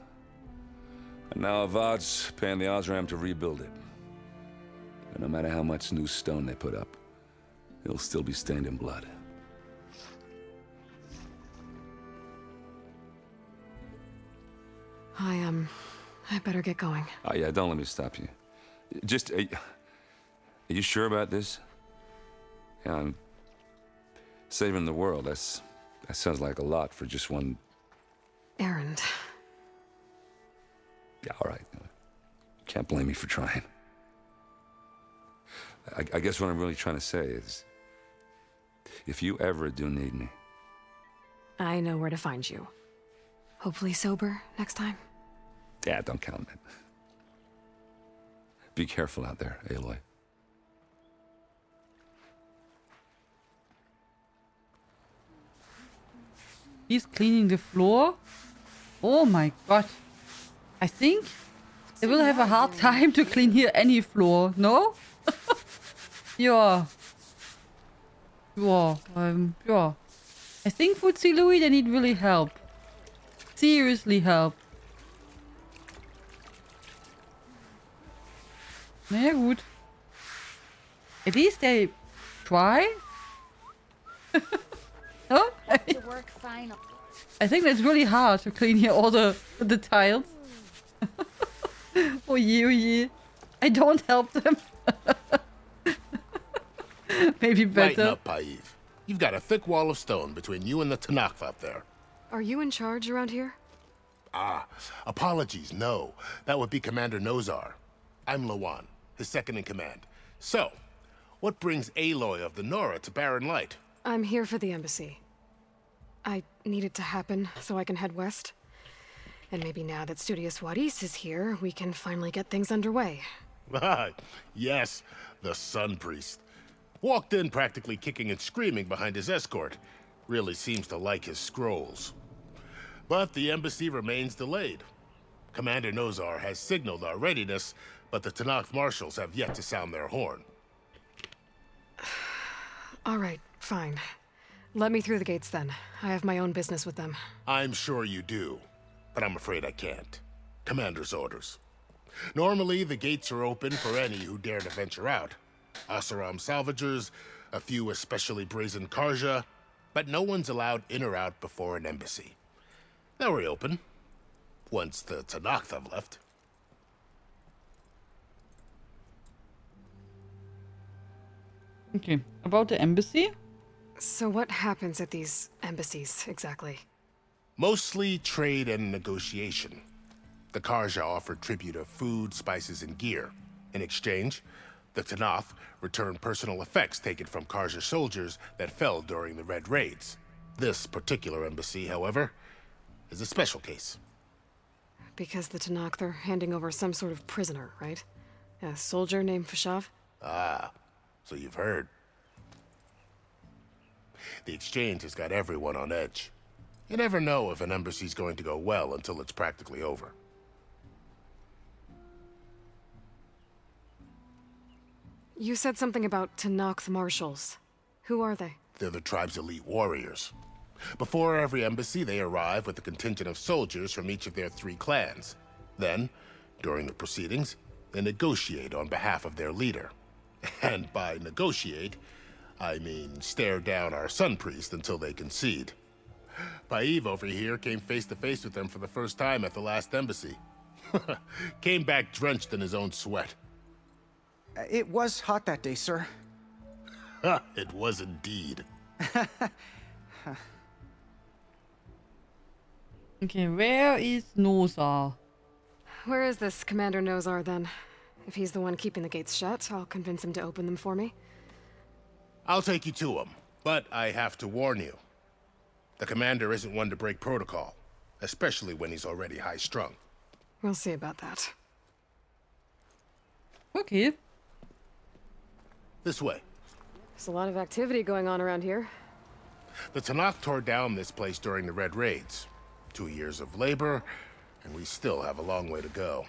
And now Avad's paying the Osram to rebuild it. And no matter how much new stone they put up, it'll still be stained in blood. I better get going. Oh yeah, don't let me stop you. Just, are you sure about this? Yeah, I'm saving the world. That sounds like a lot for just one... Errand. Yeah, all right. Can't blame me for trying. I guess what I'm really trying to say is, if you ever do need me... I know where to find you. Hopefully sober next time. Yeah, don't count on it. Be careful out there, Aloy. He's cleaning the floor? Oh my god. I think they will have a hard time to clean here any floor, no? Yeah. Yeah. Yeah. I think Footsie Louis, they need really help. Seriously help. Na ja, gut. At least they try. No? I think that's really hard to clean here all the tiles. Oh yeah, oh yeah. I don't help them. Maybe better. Lighten up, Paiv. You've got a thick wall of stone between you and the Tenakth up there. Are you in charge around here? Ah, apologies, no. That would be Commander Nozar. I'm Lawan, his second in command. So, what brings Aloy of the Nora to Barren Light? I'm here for the embassy. I need it to happen so I can head west. And maybe now that Studious Waris is here, we can finally get things underway. Ah, yes, the Sun Priest. Walked in practically kicking and screaming behind his escort. Really seems to like his scrolls. But the embassy remains delayed. Commander Nozar has signaled our readiness, but the Tenakth marshals have yet to sound their horn. All right, fine. Let me through the gates then. I have my own business with them. I'm sure you do, but I'm afraid I can't. Commander's orders. Normally, the gates are open for any who dare to venture out. Oseram salvagers, a few especially brazen Carja, but no one's allowed in or out before an embassy. They'll reopen, once the Tenakth have left. Okay, about the embassy? So what happens at these embassies, exactly? Mostly trade and negotiation. The Carja offer tribute of food, spices, and gear. In exchange, the Tenakth return personal effects taken from Carja soldiers that fell during the Red Raids. This particular embassy, however, is a special case. Because the Tenakth are handing over some sort of prisoner, right? A soldier named Fashav? Ah, so you've heard. The exchange has got everyone on edge. You never know if an embassy's going to go well until it's practically over. You said something about Tenakth marshals. Who are they? They're the tribe's elite warriors. Before every embassy, they arrive with a contingent of soldiers from each of their 3 clans. Then, during the proceedings, they negotiate on behalf of their leader. And by negotiate, I mean stare down our Sun Priest until they concede. Paiv over here came face to face with them for the first time at the last embassy. Came back drenched in his own sweat. It was hot that day, sir. It was indeed. Okay, where is Nozar? Where is this Commander Nozar, then? If he's the one keeping the gates shut, I'll convince him to open them for me. I'll take you to him, but I have to warn you. The commander isn't one to break protocol, especially when he's already high-strung. We'll see about that. Okay. This way. There's a lot of activity going on around here. The Tanakh tore down this place during the Red Raids. 2 years of labor, and we still have a long way to go.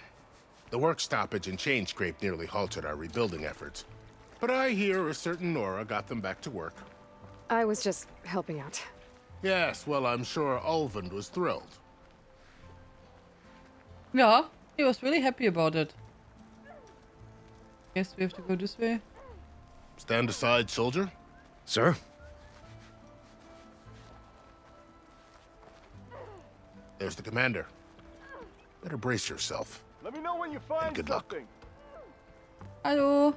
The work stoppage and chain scrape nearly halted our rebuilding efforts. But I hear a certain Nora got them back to work. I was just helping out. Yes, well, I'm sure Ulvund was thrilled. Yeah, he was really happy about it. Guess we have to go this way. Stand aside, soldier. Sir? There's the commander. Better brace yourself. Let me know when you find good luck. something. Hello.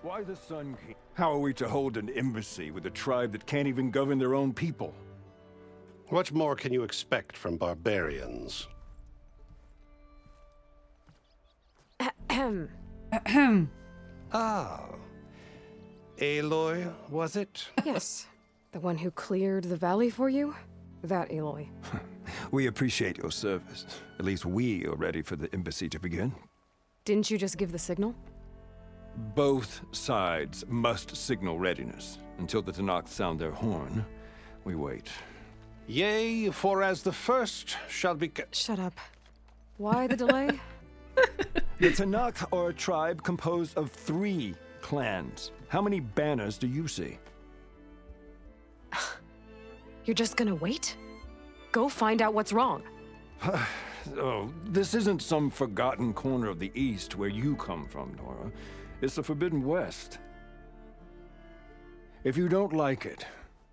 Why the Sun King? How are we to hold an embassy with a tribe that can't even govern their own people? What more can you expect from barbarians? Ahem. Ahem. Ah. Aloy, was it? Yes. The one who cleared the valley for you? That Aloy. We appreciate your service. At least we are ready for the embassy to begin. Didn't you just give the signal? Both sides must signal readiness. Until the Tanakh sound their horn, we wait. Yea, for as the first shall be... Shut up. Why the delay? The Tanakh are a tribe composed of 3 clans. How many banners do you see? You're just gonna wait? Go find out what's wrong. Oh, this isn't some forgotten corner of the East where you come from, Nora. It's the Forbidden West. If you don't like it,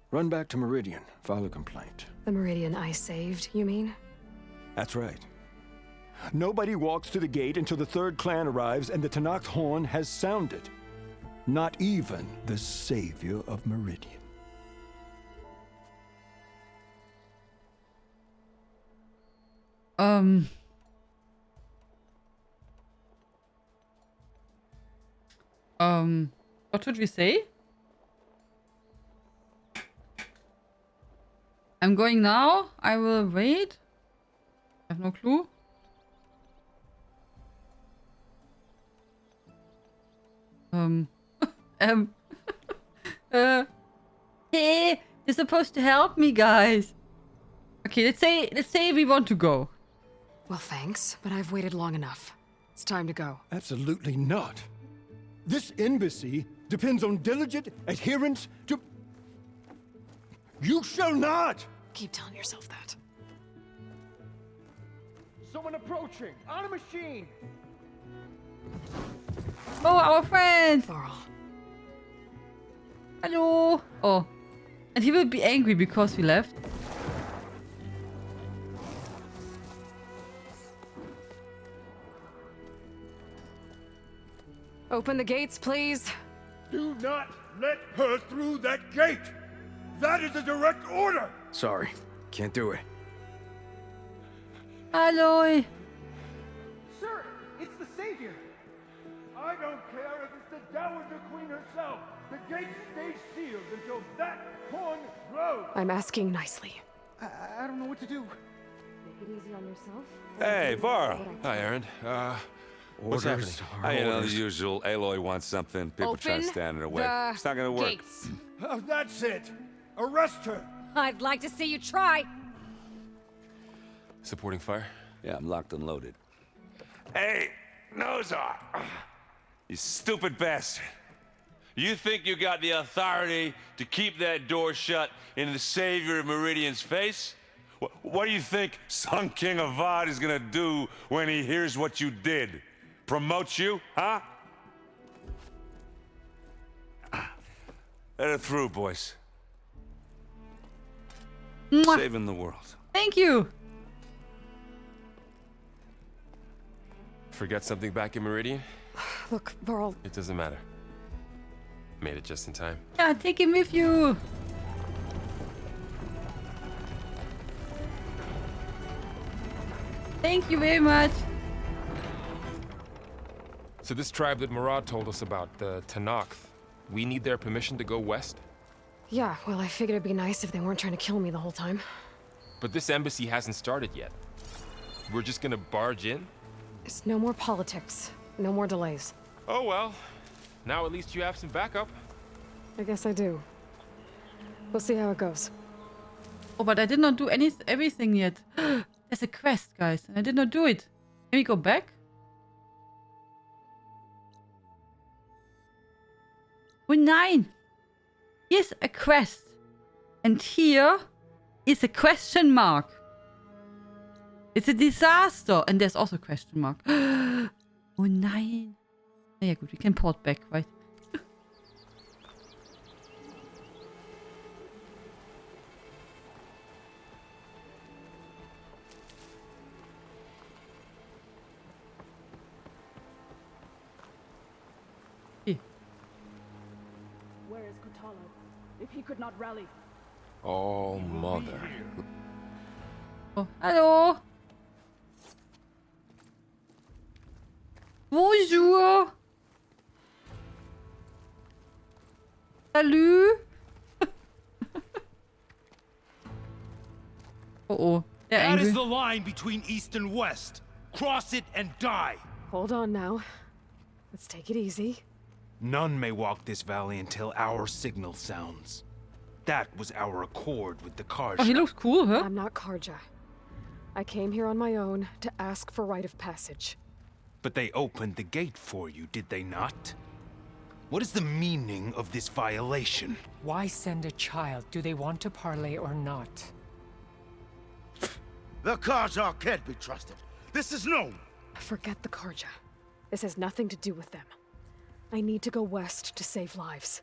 run back to Meridian, file a complaint. The Meridian I saved, you mean? That's right. Nobody walks to the gate until the 3rd clan arrives and the Tanakh's horn has sounded. Not even the savior of Meridian. What should we say? I'm going now. I will wait. I have no clue. Hey, you're supposed to help me, guys. Okay, let's say we want to go. Well, thanks, but I've waited long enough. It's time to go. Absolutely not. This embassy depends on diligent adherence to... You shall not! Keep telling yourself that. Someone approaching! On a machine! Oh, our friend! Varl. Hello! Oh. And he will be angry because we left. Open the gates, please. Do not let her through that gate! That is a direct order! Sorry, can't do it. Aloy! Sir, it's the Savior! I don't care if it's the Dowager Queen herself! The gate stays sealed until that horn blows! I'm asking nicely. I don't know what to do. Make it easy on yourself. Hey, Varl. Hi, Aaron. What's happening? You know, the usual. Aloy wants something. People try to Open stand in her way. the It's not gonna work. gates. Oh, that's it! Arrest her! I'd like to see you try. Supporting fire? Yeah, I'm locked and loaded. Hey, Nozar! You stupid bastard. You think you got the authority to keep that door shut in the savior of Meridian's face? What do you think Sun King Avad is gonna do when he hears what you did? Promote you, huh? Let her through, boys. Mwah. Saving the world. Thank you! Forget something back in Meridian? Look, Varl. It doesn't matter. Made it just in time. Yeah, take him with you! Thank you very much! So this tribe that Murad told us about, the Tanakh, we need their permission to go west? Yeah, well, I figured it'd be nice if they weren't trying to kill me the whole time. But this embassy hasn't started yet. We're just gonna barge in? It's no more politics. No more delays. Oh well. Now at least you have some backup. I guess I do. We'll see how it goes. Oh, but I did not do everything yet. There's a quest, guys, and I did not do it. Can we go back? Oh, nein! Here's a quest. And here is a question mark. It's a disaster. And there's also a question mark. Oh, nein. Yeah, good. We can port back, right? Where is Kotalo? If he could not rally. Oh, mother. Oh, hello. Bonjour. Salut. Oh. That is the line between East and West. Cross it and die. Hold on now. Let's take it easy. None may walk this valley until our signal sounds. That was our accord with the Karja. Oh, he looks cool, huh? I'm not Karja. I came here on my own to ask for rite of passage. But they opened the gate for you, did they not? What is the meaning of this violation? Why send a child? Do they want to parley or not? The Karja can't be trusted. This is known. Forget the Karja. This has nothing to do with them. I need to go west to save lives.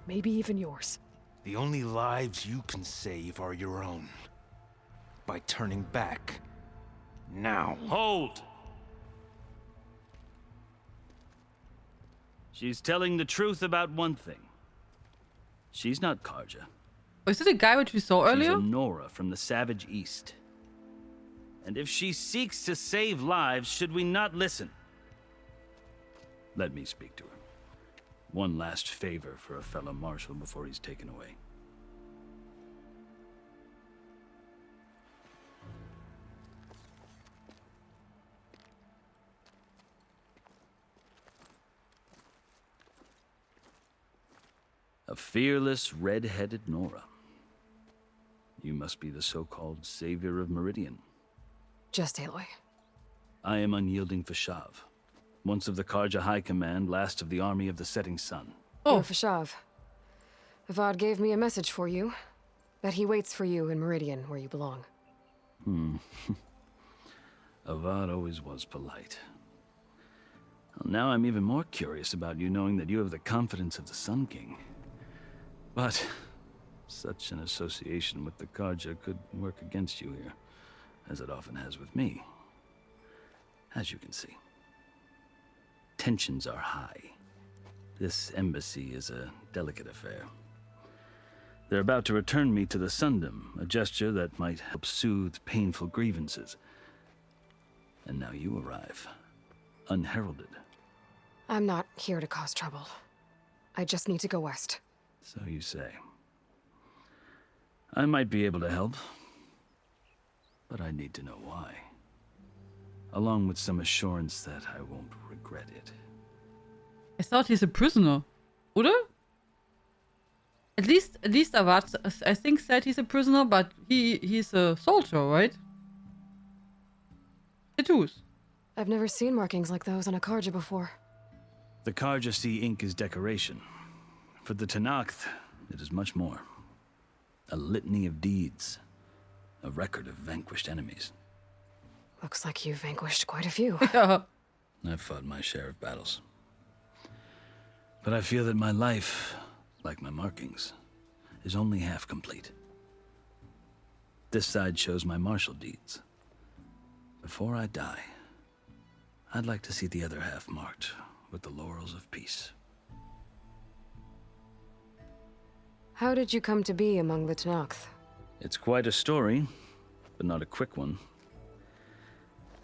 Maybe even yours. The only lives you can save are your own. By turning back. Now. Hold! She's telling the truth about one thing. She's not Karja. Oh, is it the guy which we saw earlier? She's a Nora from the Savage East. And if she seeks to save lives, should we not listen? Let me speak to her. One last favor for a fellow marshal before he's taken away. A fearless, red-headed Nora. You must be the so-called savior of Meridian. Just Aloy. I am unyielding Fashav. Once of the Karja High Command, last of the army of the Setting Sun. Oh, Fashav. Avad gave me a message for you. That he waits for you in Meridian, where you belong. Avad always was polite. Well, now I'm even more curious about you knowing that you have the confidence of the Sun King. But such an association with the Karja could work against you here, as it often has with me. As you can see. Tensions are high. This embassy is a delicate affair. They're about to return me to the Sundom, a gesture that might help soothe painful grievances. And now you arrive, unheralded. I'm not here to cause trouble. I just need to go west. So you say. I might be able to help, but I need to know why. Along with some assurance that I won't regret it. I thought he's a prisoner. Oder? At least Avad, I think, said he's a prisoner, but he's a soldier, right? Tattoos. I've never seen markings like those on a Karja before. The Karja see ink as decoration. For the Tenakth, it is much more. A litany of deeds. A record of vanquished enemies. Looks like you've vanquished quite a few. I've fought my share of battles. But I feel that my life, like my markings, is only half complete. This side shows my martial deeds. Before I die, I'd like to see the other half marked with the laurels of peace. How did you come to be among the Tenakth? It's quite a story, but not a quick one.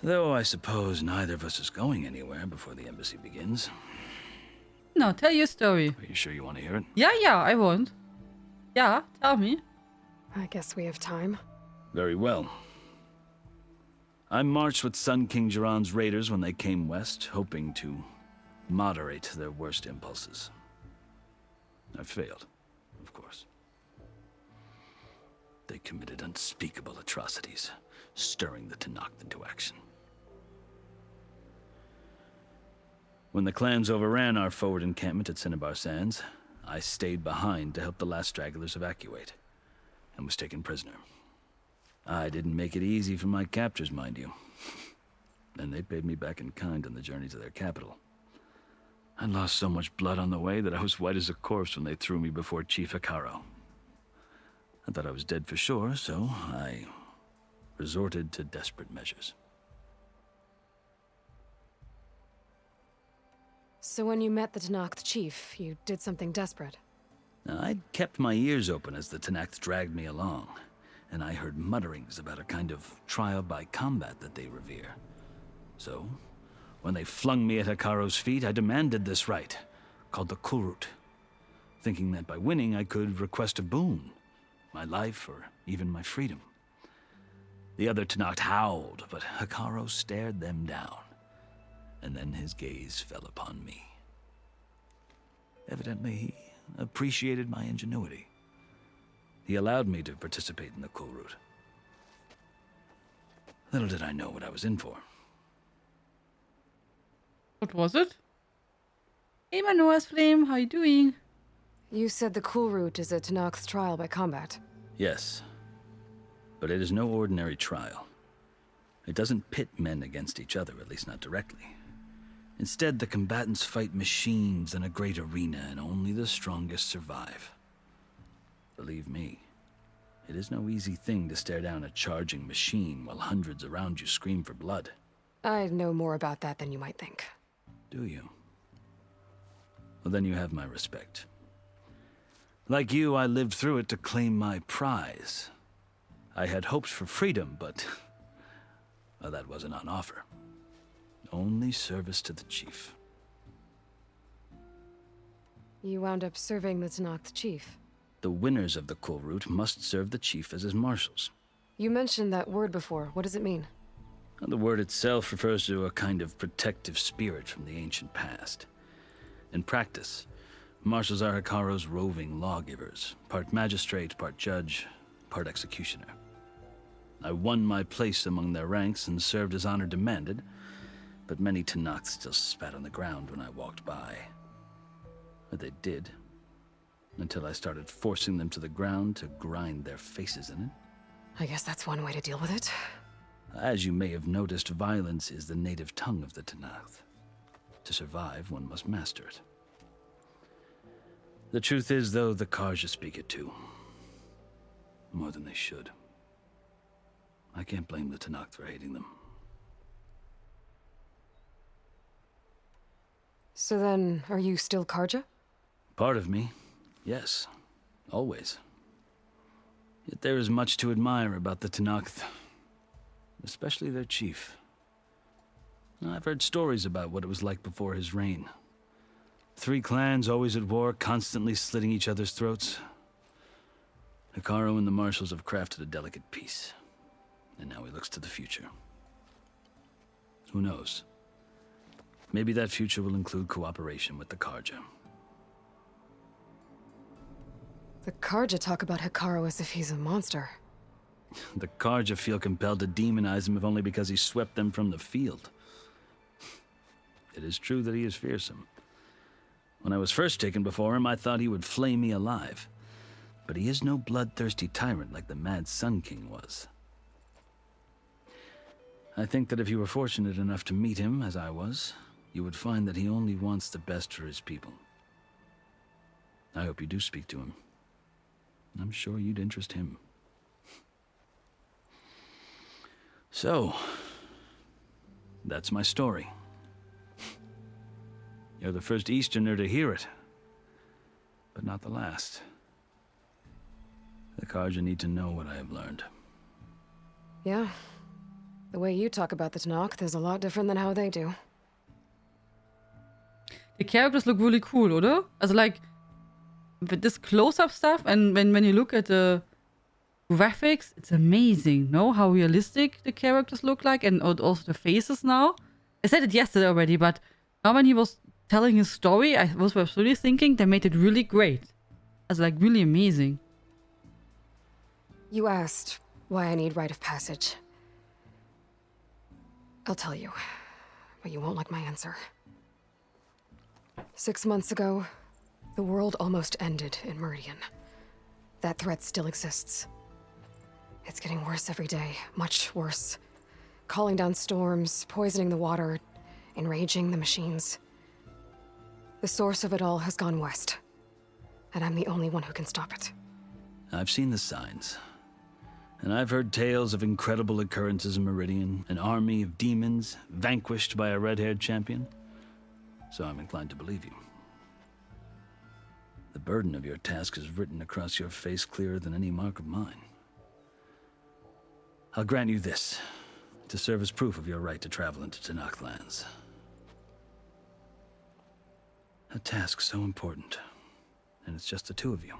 Though I suppose neither of us is going anywhere before the embassy begins. No, tell your story. Are you sure you want to hear it? Yeah, I want. Yeah, tell me. I guess we have time. Very well. I marched with Sun King Jiran's raiders when they came west, hoping to moderate their worst impulses. I failed, of course. They committed unspeakable atrocities, stirring the Tenakth into action. When the clans overran our forward encampment at Cinnabar Sands, I stayed behind to help the last stragglers evacuate, and was taken prisoner. I didn't make it easy for my captors, mind you. And they paid me back in kind on the journey to their capital. I lost so much blood on the way that I was white as a corpse when they threw me before Chief Hekaro. I thought I was dead for sure, so I resorted to desperate measures. So when you met the Tenakth chief, you did something desperate? I'd kept my ears open as the Tenakth dragged me along, and I heard mutterings about a kind of trial by combat that they revere. So, when they flung me at Hekaro's feet, I demanded this rite, called the Kulrut, thinking that by winning I could request a boon, my life or even my freedom. The other Tenakth howled, but Hekaro stared them down, and then his gaze fell upon me. Evidently, he appreciated my ingenuity. He allowed me to participate in the Kulrut. Little did I know what I was in for. What was it? Hey, Manoa's Flame, how you doing? You said the Kulrut is a Tenakth trial by combat. Yes, but it is no ordinary trial. It doesn't pit men against each other, at least not directly. Instead, the combatants fight machines in a great arena, and only the strongest survive. Believe me, it is no easy thing to stare down a charging machine while hundreds around you scream for blood. I know more about that than you might think. Do you? Well, then you have my respect. Like you, I lived through it to claim my prize. I had hopes for freedom, but well, that wasn't on offer. Only service to the chief. You wound up serving the Tenakth chief. The winners of the Kulrut must serve the chief as his marshals. You mentioned that word before. What does it mean? The word itself refers to a kind of protective spirit from the ancient past. In practice, marshals are Hekaro's roving lawgivers, part magistrate, part judge, part executioner. I won my place among their ranks and served as honor demanded, but many Tenakth still spat on the ground when I walked by. But they did, until I started forcing them to the ground to grind their faces in it. I guess that's one way to deal with it. As you may have noticed, violence is the native tongue of the Tenakth. To survive, one must master it. The truth is, though, the Karja speak it too. More than they should. I can't blame the Tenakth for hating them. So then, are you still Karja? Part of me, yes. Always. Yet there is much to admire about the Tenakth. Especially their chief. I've heard stories about what it was like before his reign. 3 clans always at war, constantly slitting each other's throats. Hekaro and the marshals have crafted a delicate peace. And now he looks to the future. Who knows? Maybe that future will include cooperation with the Karja. The Karja talk about Hekaro as if he's a monster. The Karja feel compelled to demonize him if only because he swept them from the field. It is true that he is fearsome. When I was first taken before him, I thought he would flay me alive. But he is no bloodthirsty tyrant like the Mad Sun King was. I think that if you were fortunate enough to meet him, as I was, you would find that he only wants the best for his people. I hope you do speak to him. I'm sure you'd interest him. So, that's my story. You're the first Easterner to hear it, but not the last. The Karja need to know what I have learned. Yeah. The way you talk about the Tenakth is a lot different than how they do. The characters look really cool, oder? Also, like, with this close-up stuff, and when you look at the graphics, it's amazing, no? How realistic the characters look like, and also the faces now. I said it yesterday already, but now when he was telling his story, I was really thinking they made it really great. It was like really amazing. You asked why I need rite of passage. I'll tell you, but you won't like my answer. 6 months ago, the world almost ended in Meridian. That threat still exists. It's getting worse every day, much worse. Calling down storms, poisoning the water, enraging the machines. The source of it all has gone west, and I'm the only one who can stop it. I've seen the signs. And I've heard tales of incredible occurrences in Meridian, an army of demons vanquished by a red-haired champion. So I'm inclined to believe you. The burden of your task is written across your face clearer than any mark of mine. I'll grant you this, to serve as proof of your right to travel into Tenakth lands. A task so important, and it's just the two of you.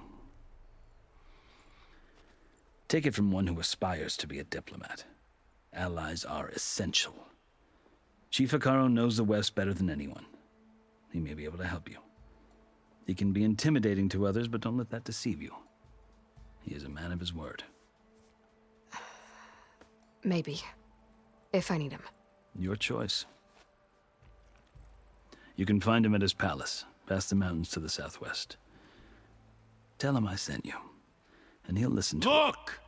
Take it from one who aspires to be a diplomat. Allies are essential. Chief Hekarro knows the West better than anyone. He may be able to help you. He can be intimidating to others, but don't let that deceive you. He is a man of his word. Maybe. If I need him. Your choice. You can find him at his palace, past the mountains to the southwest. Tell him I sent you, and he'll listen to Look!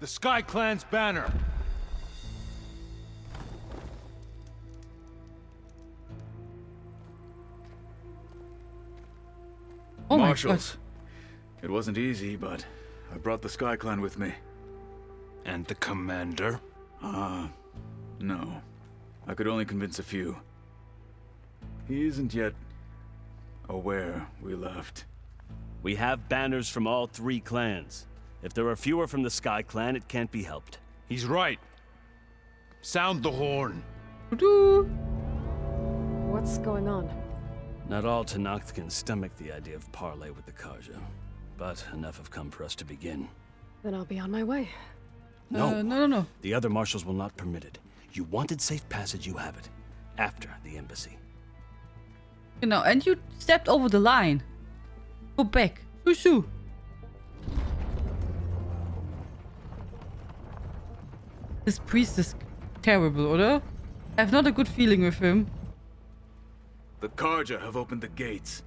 The Sky Clan's banner! Oh my Marshals. It wasn't easy, but I brought the Sky Clan with me. And the commander? No. I could only convince a few. He isn't yet aware we left. We have banners from all 3 clans. If there are fewer from the Sky Clan, it can't be helped. He's right. Sound the horn. What's going on? Not all Tenakth can stomach the idea of parley with the Karja, but enough have come for us to begin. Then I'll be on my way. No. The other marshals will not permit it. You wanted safe passage, you have it. After the embassy. You know, and you stepped over the line. Go back. Shoo. This priest is terrible, oder? I have not a good feeling with him. The Karja have opened the gates.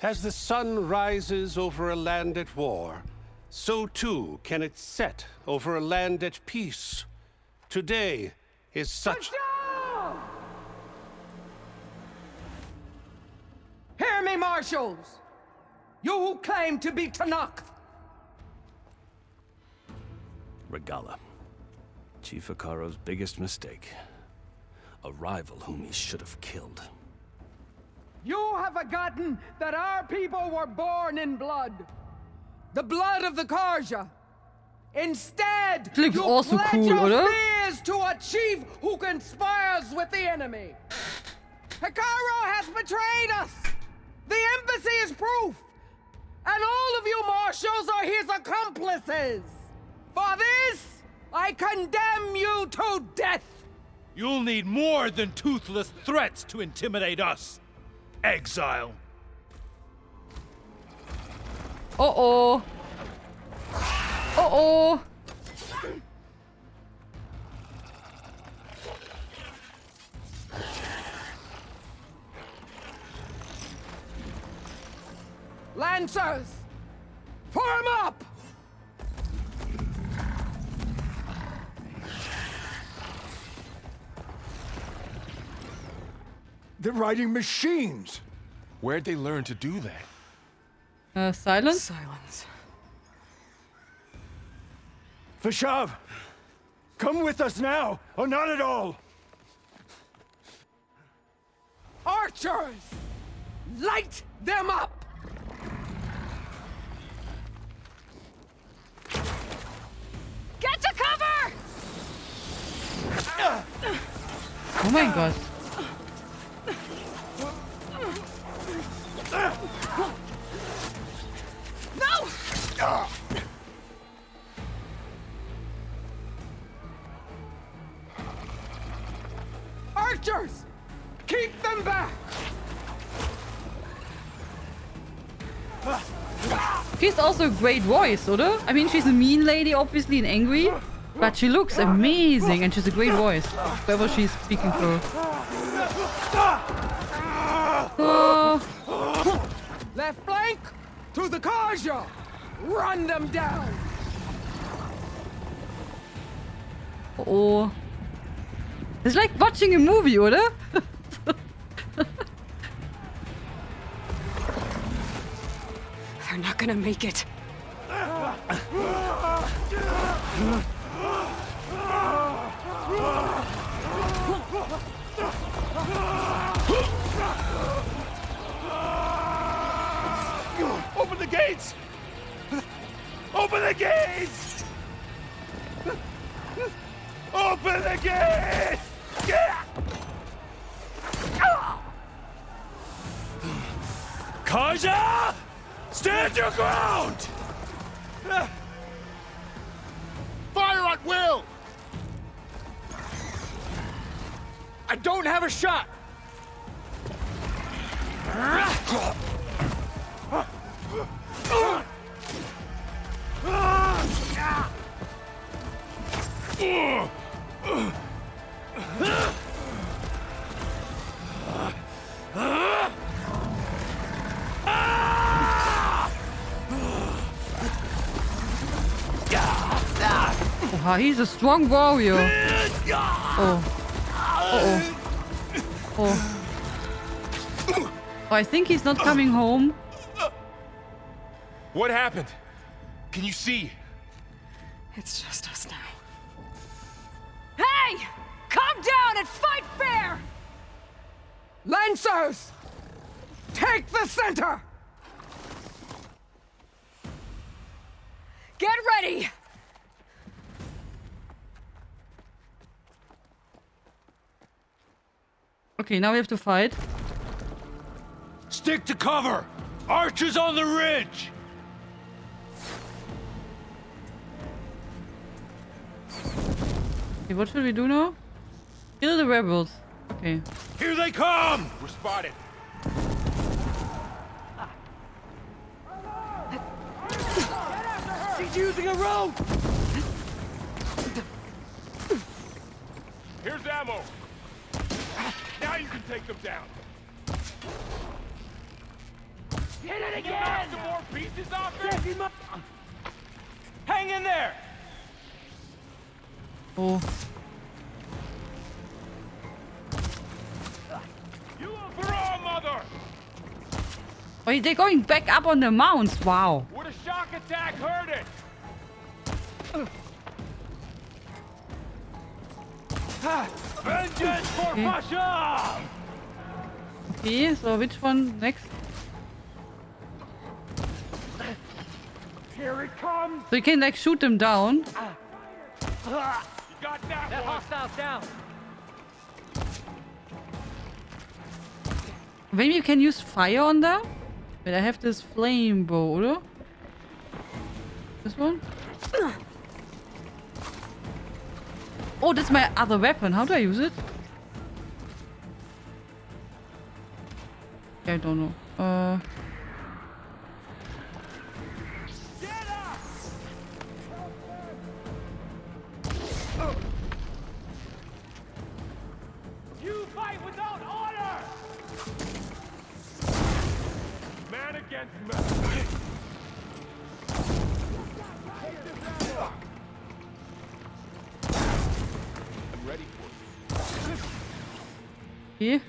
As the sun rises over a land at war, so too can it set over a land at peace. Today is such... Hear me, marshals! You who claim to be Tenakth! Regala. Chief Hekarro's biggest mistake. A rival whom he should have killed. You have forgotten that our people were born in blood. The blood of the Karja. Instead, you pledge your spears to a chief who conspires with the enemy. Hekarro has betrayed us. The embassy is proof. And all of you marshals are his accomplices. For this, I condemn you to death. You'll need more than toothless threats to intimidate us. Exile. Uh-oh. Uh-oh. Lancers, form up! They're riding machines. Where'd they learn to do that? Silence? Silence. Vashav, come with us now, or not at all. Archers, light them up! Oh mein Gott. No! Archers! Keep them back! She's also a great voice, oder? I mean, she's a mean lady, obviously, and angry. But she looks amazing, and she's a great voice. Whoever she's speaking for. Left flank! To the Karja! Run them down! Oh. It's like watching a movie, oder? They're not gonna make it. Open the gates! Open the gates! Open the gates! Kaja! Stand your ground! Fire at will! I don't have a shot! Oh, he's a strong warrior. Oh. Uh-oh. Oh. Oh, I think he's not coming home. What happened? Can you see? It's just us now. Hey! Come down and fight fair! Lancers! Take the center! Get ready! Okay, now we have to fight. Stick to cover! Archers on the ridge! Okay, what should we do now? Kill the rebels. Okay. Here they come! We're spotted. She's using a rope! Here's ammo. Now you can take them down. Hit it You again! knock some more pieces off it? Hang in there! Oh. You will throw, mother! Oh, they're going back up on the mounts. Wow. Would a shock attack hurt it? Vengeance for Okay. Pasha! Okay, so which one next? Here it comes! So you can like shoot them down. You got that one. Hostiles down! Maybe you can use fire on them? But I have this flame bow, oder? This one? Oh, that's my other weapon. How do I use it? I don't know. You fight without order! Man against man. I'm ready for you. Okay.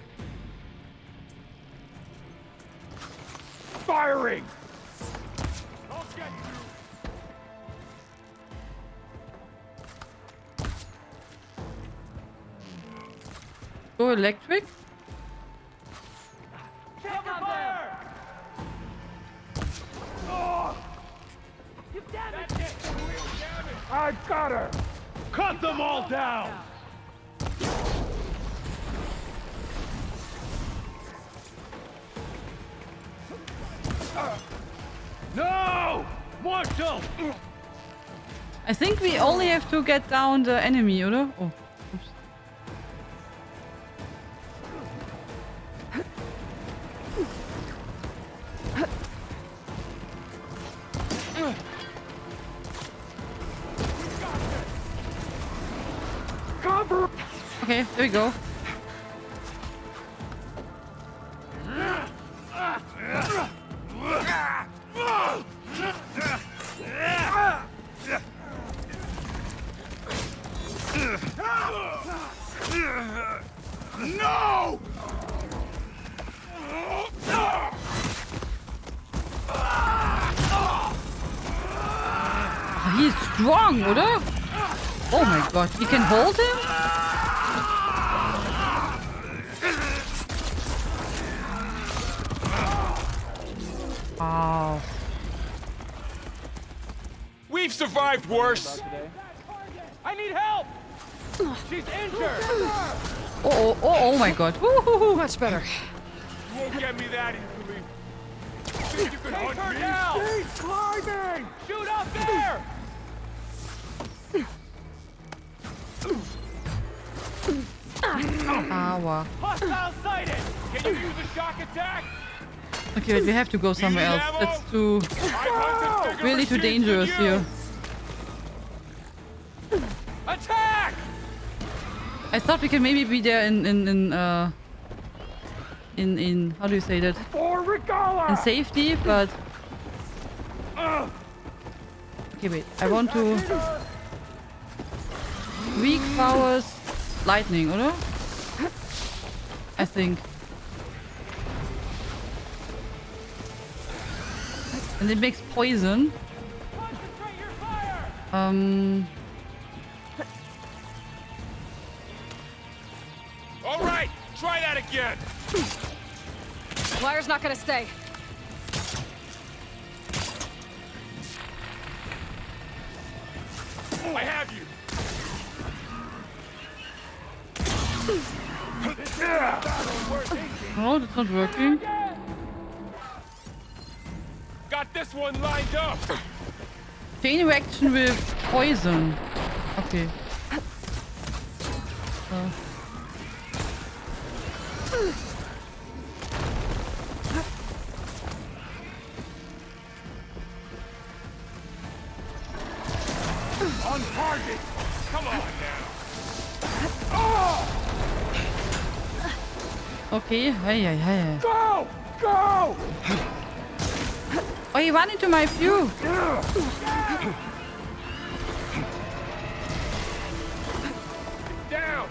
Firing! I'll get you. Go electric. Cover fire! Oh! You damaged it! I got her! Cut them all down! No! Marshal! I think we only have to get down the enemy, oder? Oh, oops. Cover! Okay, there we go. No! He's strong, oder? Oh my god, we can hold him? Wow. We've survived worse. I need help! She's injured! Oh my god. Woo-hoo-hoo. Much better. You won't get me that easily. Think you can hunt her down! She's climbing! Shoot up there! Aua. Hostile sighted! Can you use a shock attack? Okay, but we have to go somewhere else. That's too... really too dangerous here. Attack! I thought we could maybe be there in how do you say that? In safety, but... Okay, wait. I want to... Weak powers... Lightning, oder? I think. And it makes poison. All right, try that again. Wire's not gonna stay. I have you. Oh, that's not working. Got this one lined up. Chain reaction with poison. Okay. On target! Come on now! Okay. Hey. Go! Go! Oh, he ran into my view. Down.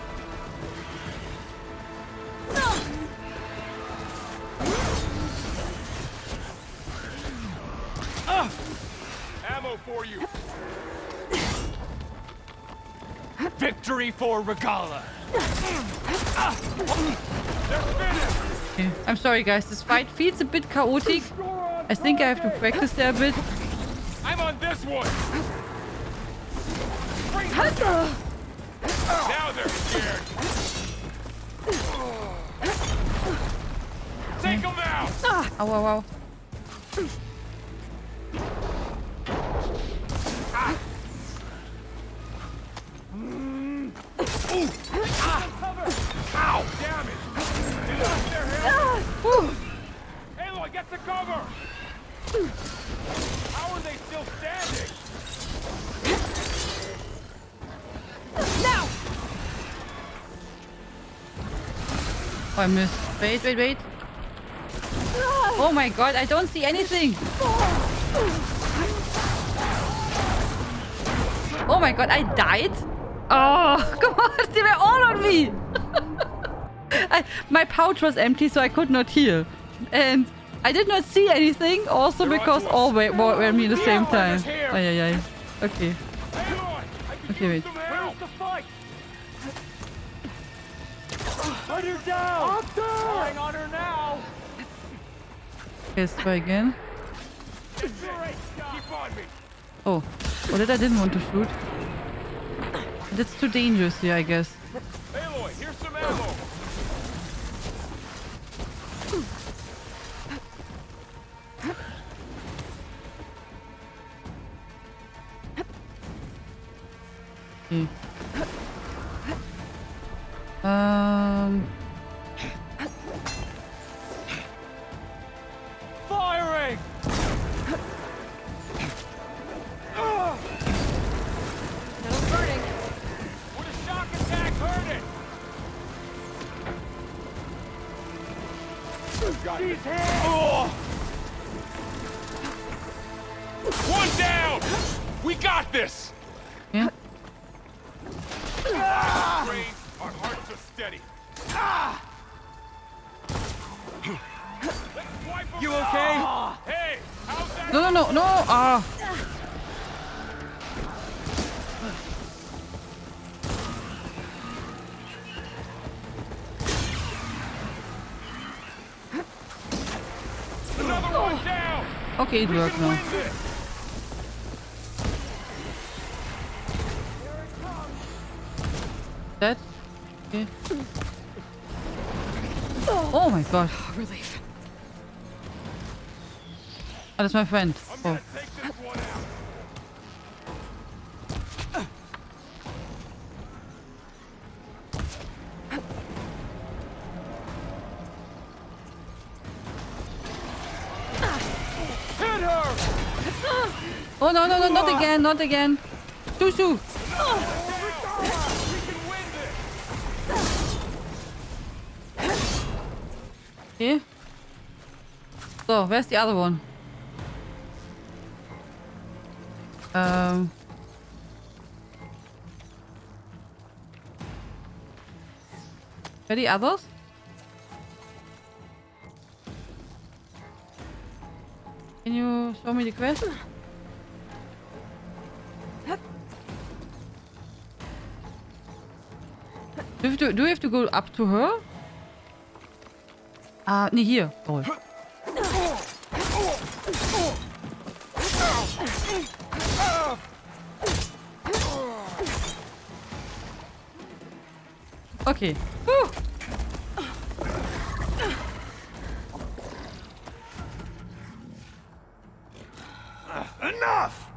Ammo for you. Victory for Regala! Okay. I'm sorry, guys. This fight feels a bit chaotic. I think I have to practice there a bit. I'm on this one. Now they're scared. Take them out. Ow. Ow! Damn it! Get up there, Aloy, get the cover! How are they still standing? Now! Oh, I missed. Wait. Oh my god, I don't see anything. Oh my god, I died? Oh, come on, they were all on me. My pouch was empty, so I could not heal. And I did not see anything, also because all were on me at the same time. Ay. Okay. Okay, wait. Where's the fight? Put her down! Up there! Flying on her now! Okay, let's try again. Keep on me! Oh, that I didn't want to shoot. That's too dangerous here, I guess. Aloy, here's some ammo. Okay. Firing! Metal's burning. Would a shock attack hurt it? She's hit! One down! We got this! Yeah. Our hearts are steady. You okay? Hey, how's that? No. Ah. Another one down! Okay, it worked now. That? Okay. Oh my god. Relief. Oh, that's my friend. Oh. Hit her! Oh no, not again, not again. Shoo. Okay. So, where's the other one? Where are the others? Can you show me the quest? Do we have to go up to her? Nee, hier. Oh. Okay. Whew. Enough!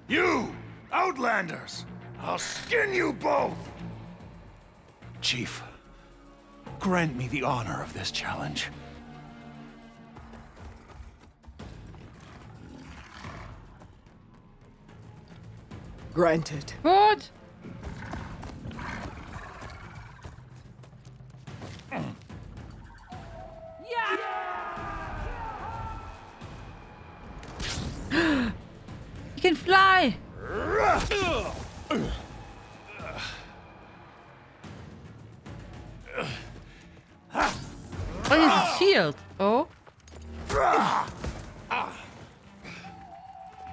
You! Outlanders! I'll skin you both! Chief, grant me the honor of this challenge. Granted. What? He can fly! Oh, he has a shield. Oh. Oh,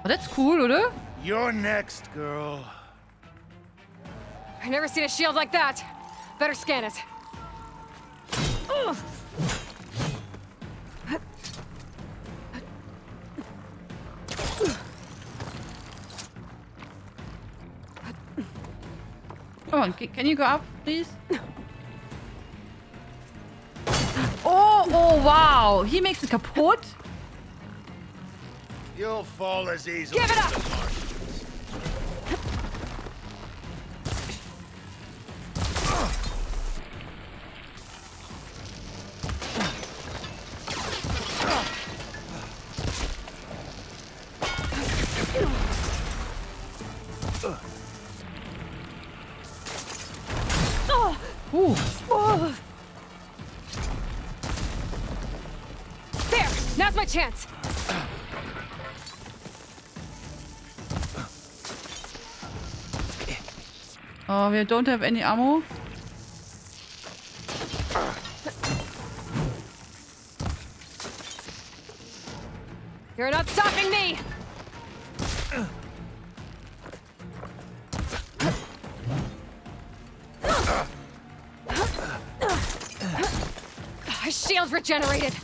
that's cool, oder? You're next, girl. I've never seen a shield like that. Better scan it. Ugh. Come on, can you go up, please? Oh, wow. He makes it kaputt. You'll fall as easily. Give it up! Ooh. Oh. There! Now's my chance! Oh, we don't have any ammo. You're not stopping me! His shield's regenerated!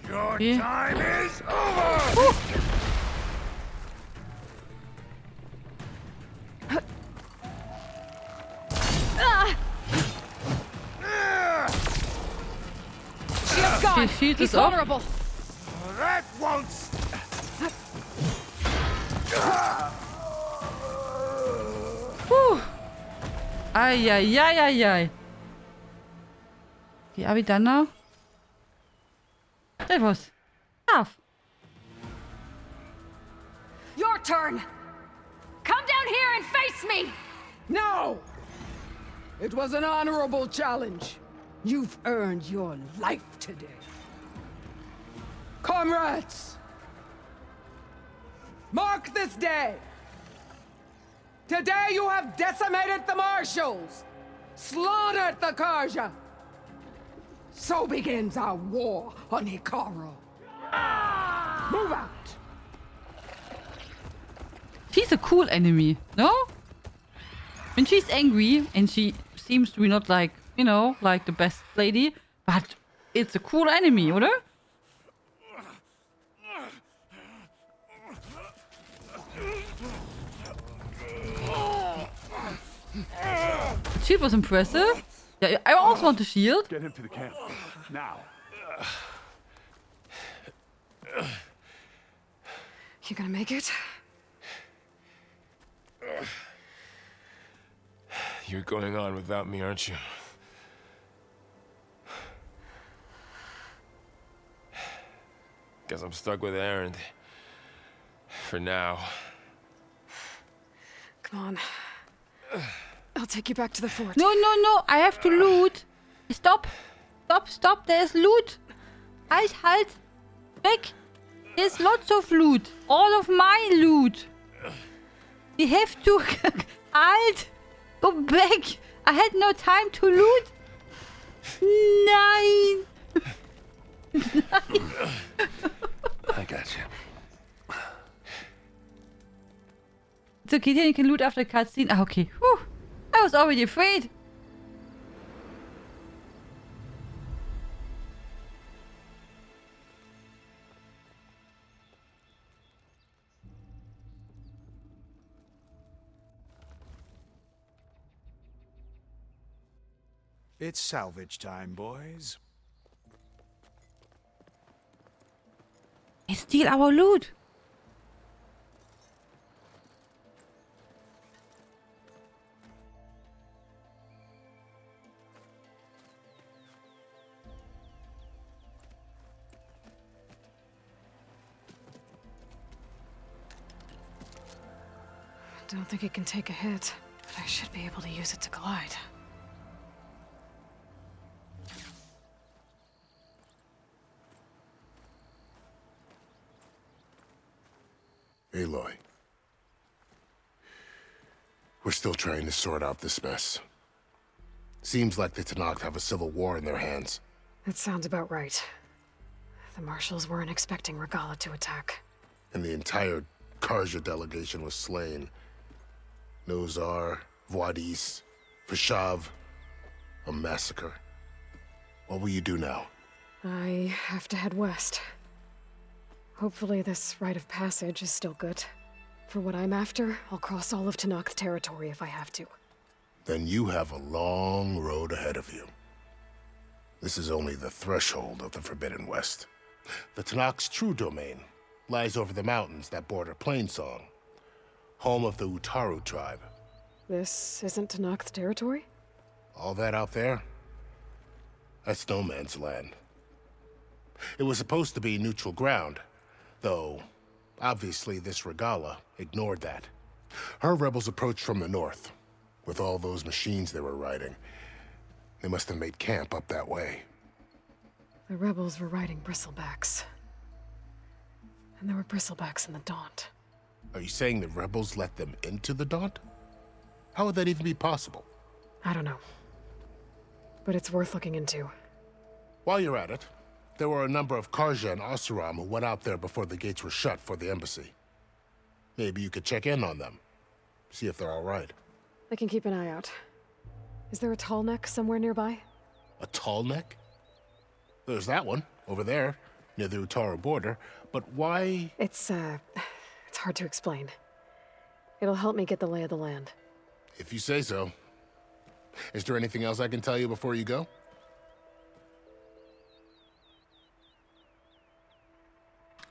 Your Yeah. time is over! Shield's gone! His shield He's is up. vulnerable! That won't... Ay, ay, ay, ay, ay. Okay, are we done now? That was tough. Your turn! Come down here and face me! No! It was an honorable challenge. You've earned your life today. Comrades! Mark this day! Today you have decimated the Marshals! Slaughtered the Karja! So begins our war on Hikaru. Move out! She's a cool enemy, no? When she's angry, and she seems to be not like, you know, like the best lady, but it's a cool enemy, oder? Shield was impressive. Yeah, I also want the shield. Get him to the camp. Now. You gonna make it? You're going on without me, aren't you? Guess I'm stuck with Erend. For now. Come on. I'll take you back to the fort. No, no, no. I have to loot. Stop. Stop, stop. There's loot. Halt. Weg. There's lots of loot. All of my loot. We have to... Halt. Go back. I had no time to loot. Nein. Nein. I got you. It's okay, then you can loot after cutscene. Ah, okay. Whew. I was already afraid. It's salvage time, boys. They steal our loot. I don't think it can take a hit, but I should be able to use it to glide. Aloy. We're still trying to sort out this mess. Seems like the Tenakth have a civil war in their hands. That sounds about right. The Marshals weren't expecting Regala to attack. And the entire Karja delegation was slain. Nozar, Voidis, Vashav. A massacre. What will you do now? I have to head west. Hopefully this rite of passage is still good. For what I'm after, I'll cross all of Tenakth territory if I have to. Then you have a long road ahead of you. This is only the threshold of the Forbidden West. The Tenakth's true domain lies over the mountains that border Plainsong, home of the Utaru tribe. This isn't Tenakth territory? All that out there? That's no man's land. It was supposed to be neutral ground, though obviously this Regala ignored that. Her rebels approached from the north. With all those machines they were riding, they must have made camp up that way. The rebels were riding bristlebacks. And there were bristlebacks in the Daunt. Are you saying the rebels let them into the Daunt? How would that even be possible? I don't know. But it's worth looking into. While you're at it, there were a number of Karja and Asuram who went out there before the gates were shut for the embassy. Maybe you could check in on them. See if they're all right. I can keep an eye out. Is there a tall neck somewhere nearby? A tall neck? There's that one, over there, near the Utaru border. But why? It's hard to explain. It'll help me get the lay of the land. If you say so. Is there anything else I can tell you before you go?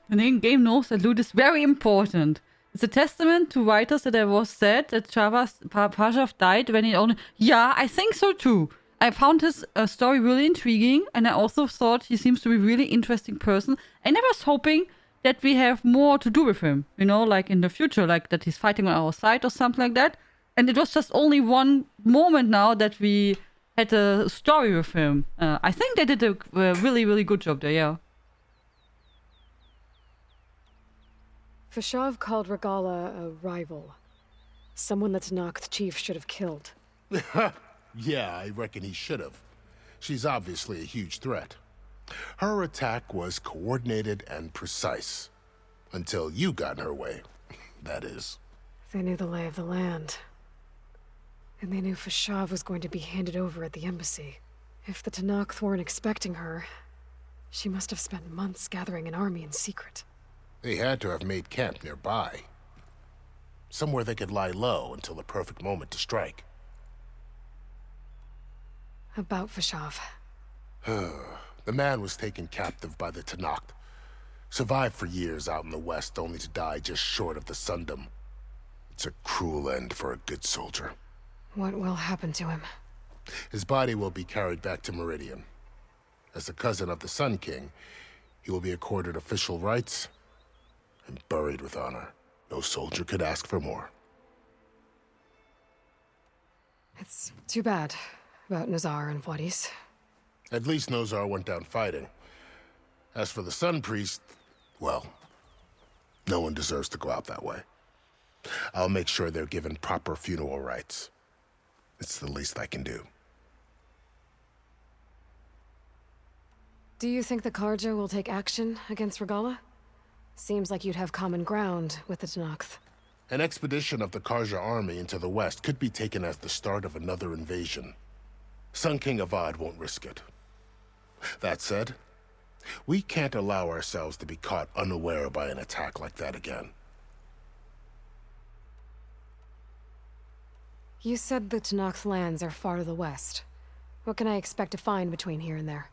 The game knows that loot is very important. It's a testament to writers that it was said that Pashav died when he only... Yeah, I think so too. I found his story really intriguing, and I also thought he seems to be a really interesting person. And I was hoping that we have more to do with him, you know, like in the future, like that he's fighting on our side or something like that. And it was just only one moment now that we had a story with him. I think they did a really, really good job there, yeah. Fashav called Regala a rival. Someone that Tanakh chief should have killed. Yeah, I reckon he should have. She's obviously a huge threat. Her attack was coordinated and precise. Until you got in her way, that is. They knew the lay of the land. And they knew Fashav was going to be handed over at the embassy. If the Tanakh weren't expecting her, she must have spent months gathering an army in secret. They had to have made camp nearby. Somewhere they could lie low until the perfect moment to strike. About Fashav. The man was taken captive by the Tanakh. Survived for years out in the west, only to die just short of the Sundom. It's a cruel end for a good soldier. What will happen to him? His body will be carried back to Meridian. As a cousin of the Sun King, he will be accorded official rights and buried with honor. No soldier could ask for more. It's too bad about Nazar and Wadis. At least Nozar went down fighting. As for the Sun Priest, well, no one deserves to go out that way. I'll make sure they're given proper funeral rites. It's the least I can do. Do you think the Karja will take action against Regala? Seems like you'd have common ground with the Tanakh. An expedition of the Karja army into the west could be taken as the start of another invasion. Sun King Avad won't risk it. That said, we can't allow ourselves to be caught unaware by an attack like that again. You said the Tanakh lands are far to the west. What can I expect to find between here and there?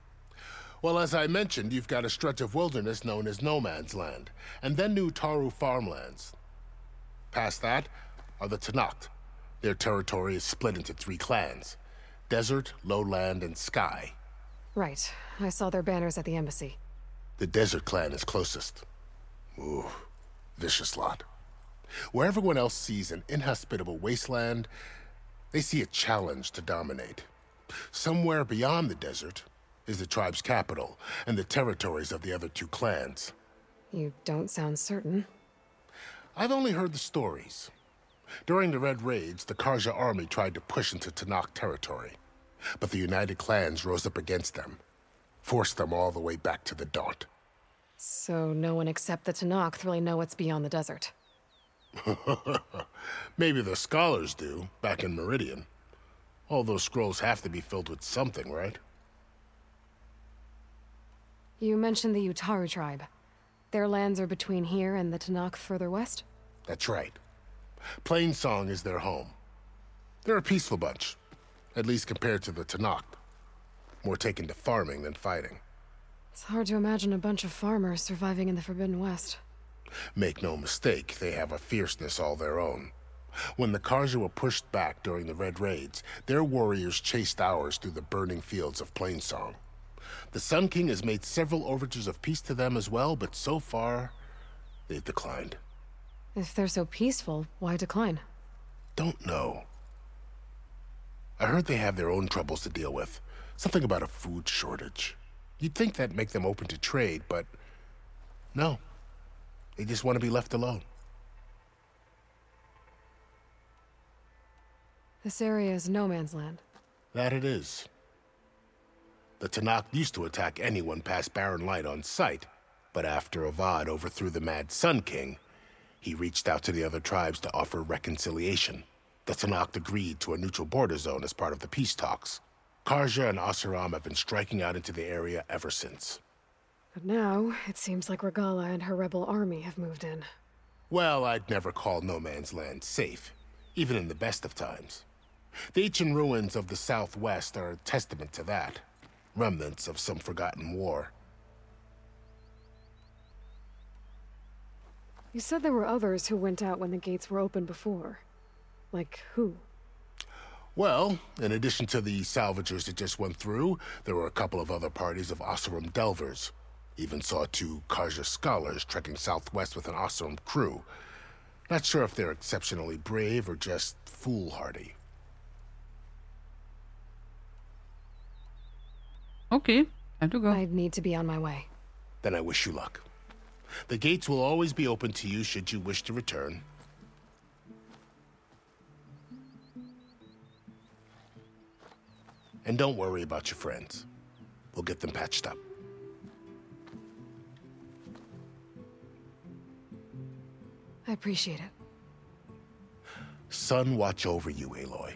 Well, as I mentioned, you've got a stretch of wilderness known as No Man's Land, and then New Taru farmlands. Past that are the Tanakh. Their territory is split into 3 clans: Desert, Lowland, and Sky. Right. I saw their banners at the embassy. The Desert clan is closest. Ooh, vicious lot. Where everyone else sees an inhospitable wasteland, they see a challenge to dominate. Somewhere beyond the desert is the tribe's capital and the territories of the other 2 clans. You don't sound certain. I've only heard the stories. During the Red Raids, the Karja army tried to push into Tanakh territory, but the United Clans rose up against them, forced them all the way back to the Daunt. So no one except the Tanakh really know what's beyond the desert. Maybe the scholars do, back in Meridian. All those scrolls have to be filled with something, right? You mentioned the Utaru tribe. Their lands are between here and the Tanakh further west? That's right. Plainsong is their home. They're a peaceful bunch, at least compared to the Tanakh. More taken to farming than fighting. It's hard to imagine a bunch of farmers surviving in the Forbidden West. Make no mistake, they have a fierceness all their own. When the Karja were pushed back during the Red Raids, their warriors chased ours through the burning fields of Plainsong. The Sun King has made several overtures of peace to them as well, but so far, they've declined. If they're so peaceful, why decline? Don't know. I heard they have their own troubles to deal with. Something about a food shortage. You'd think that'd make them open to trade, but no. They just want to be left alone. This area is no man's land. That it is. The Tanakh used to attack anyone past Barren Light on sight, but after Avad overthrew the Mad Sun King, he reached out to the other tribes to offer reconciliation. The Tanakh agreed to a neutral border zone as part of the peace talks. Karja and Asuram have been striking out into the area ever since. But now, it seems like Regala and her rebel army have moved in. Well, I'd never call No Man's Land safe, even in the best of times. The ancient ruins of the Southwest are a testament to that. Remnants of some forgotten war. You said there were others who went out when the gates were open before. Like who? Well, in addition to the salvagers that just went through, there were a couple of other parties of Oseram delvers. Even saw 2 Karja scholars trekking southwest with an Oseram crew. Not sure if they're exceptionally brave or just foolhardy. Okay, time to go. I'd need to be on my way. Then I wish you luck. The gates will always be open to you should you wish to return. And don't worry about your friends. We'll get them patched up. I appreciate it. Sun watch over you, Aloy.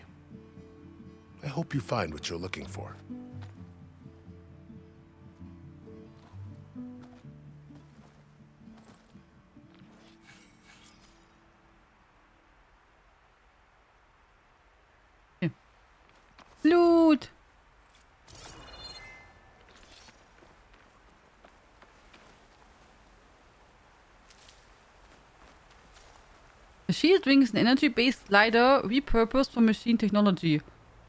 I hope you find what you're looking for. Loot! The shield wing is an energy-based glider repurposed for machine technology.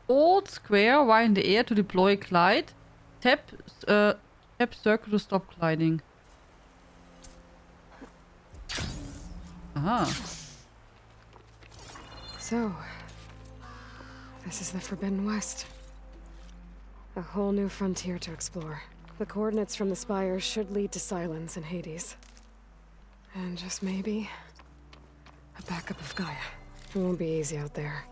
Hold square while in the air to deploy glide. Tap circle to stop gliding. Aha. So, this is the Forbidden West. A whole new frontier to explore. The coordinates from the spires should lead to Silence and Hades. And just maybe, a backup of Gaia. It won't be easy out there.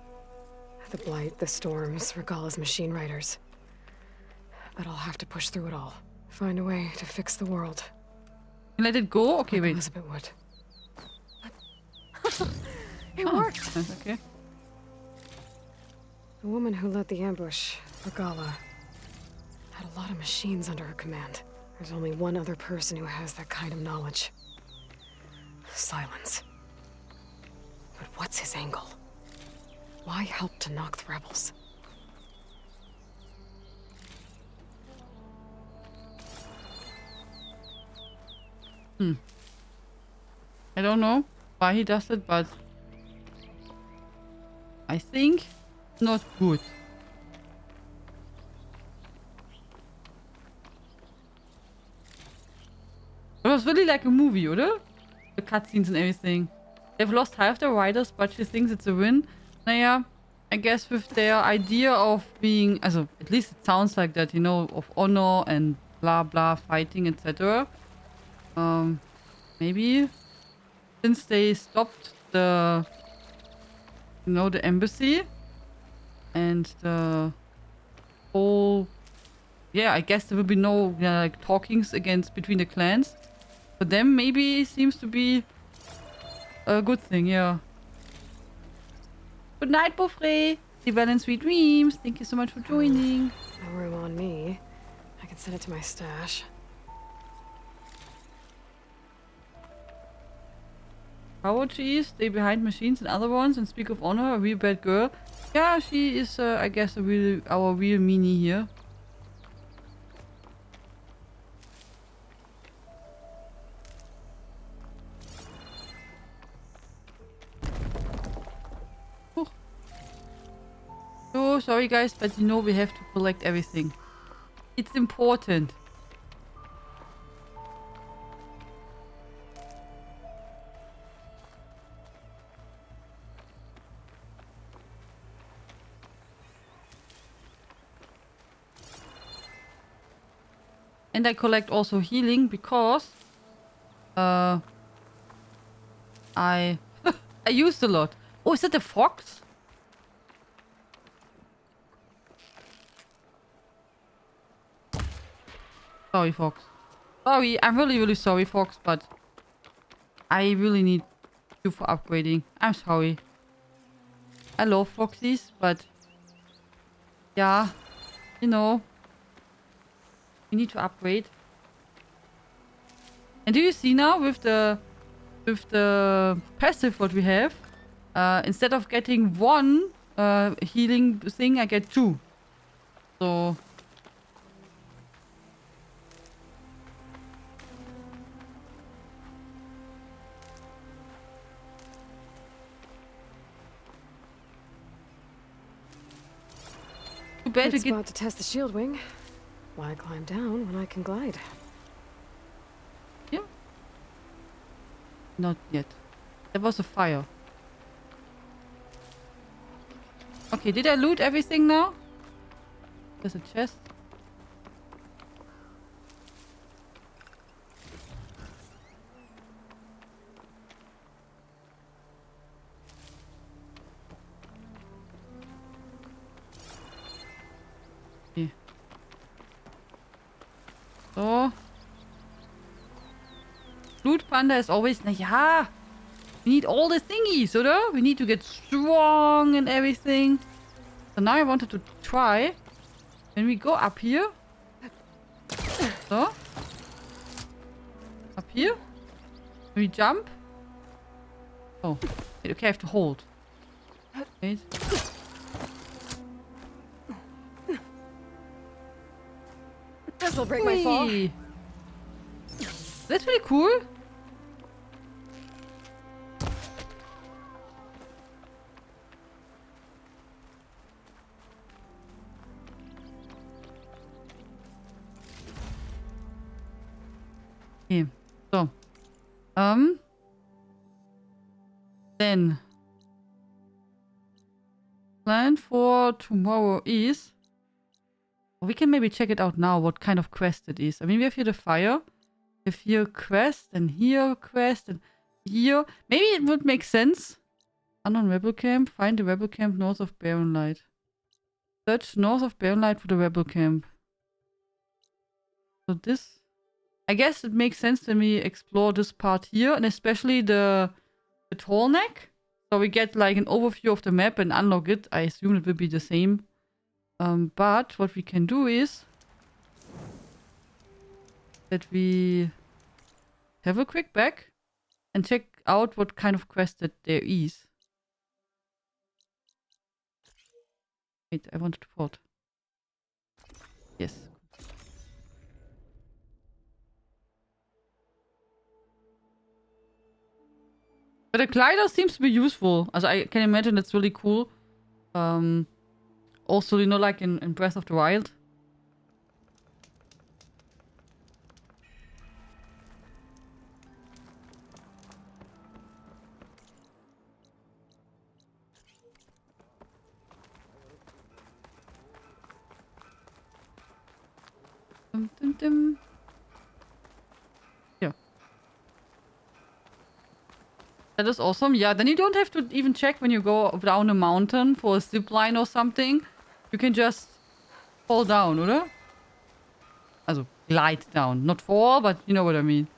The Blight, the Storms, Regalla's machine riders. But I'll have to push through it all. Find a way to fix the world. Let it go? Okay, like wait. Elizabeth would. It worked! Okay. The woman who led the ambush, Regalla, had a lot of machines under her command. There's only one other person who has that kind of knowledge. Silence. But what's his angle? Why help to knock the rebels? I don't know why he does it, but I think not good. It was really like a movie, oder? The cutscenes and everything. They've lost half their riders, but she thinks it's a win. Naja, I guess with their idea of being, also at least it sounds like that, you know, of honor and blah blah, fighting, etc. Maybe since they stopped the, you know, the embassy and the whole, yeah, I guess there will be no like talkings against between the clans. For them, maybe seems to be a good thing, yeah. Good night, Beaufrey. Sleep well and sweet dreams. Thank you so much for joining. No room on me. I can send it to my stash. Howard she is. Stay behind machines and other ones and speak of honor. A real bad girl. Yeah, she is, I guess, our real meanie here. Oh, sorry guys, but you know we have to collect everything. It's important. And I collect also healing because I I used a lot. Oh, is that a fox? Sorry, Fox. Sorry, I'm really, really sorry, Fox, but I really need you for upgrading. I'm sorry. I love Foxies, but yeah, you know, we need to upgrade. And do you see now with the passive what we have, instead of getting one healing thing, I get 2. So bad Good we get... spot to test the shield wing. Why climb down when I can glide? Yeah. Not yet. There was a fire. Okay, did I loot everything now? There's a chest. Okay. So. Loot Panda is always... Na ja. We need all the thingies, oder? We need to get strong and everything. So now I wanted to try. When we go up here. So. Up here. When we jump. Oh. Okay, I have to hold. Wait. This'll break my fall. Whee! That's really cool. Okay, so. Then. Plan for tomorrow is... We can maybe check it out now, what kind of quest it is. I mean, we have here the fire. We have here quest, and here quest, and here. Maybe it would make sense. Unknown rebel camp. Find the rebel camp north of Barren Light. Search north of Barren Light for the rebel camp. So this... I guess it makes sense when we explore this part here, and especially the tall neck. So we get like an overview of the map and unlock it. I assume it will be the same. But what we can do is that we have a quick back and check out what kind of quest that there is. Wait, I wanted to port. Yes. But the glider seems to be useful. Also, I can imagine it's really cool. Also, you know, like in Breath of the Wild. Dum, dum, dum. Yeah. That is awesome. Yeah, then you don't have to even check when you go down a mountain for a zip line or something. You can just fall down, oder? Also, glide down. Not fall, but you know what I mean.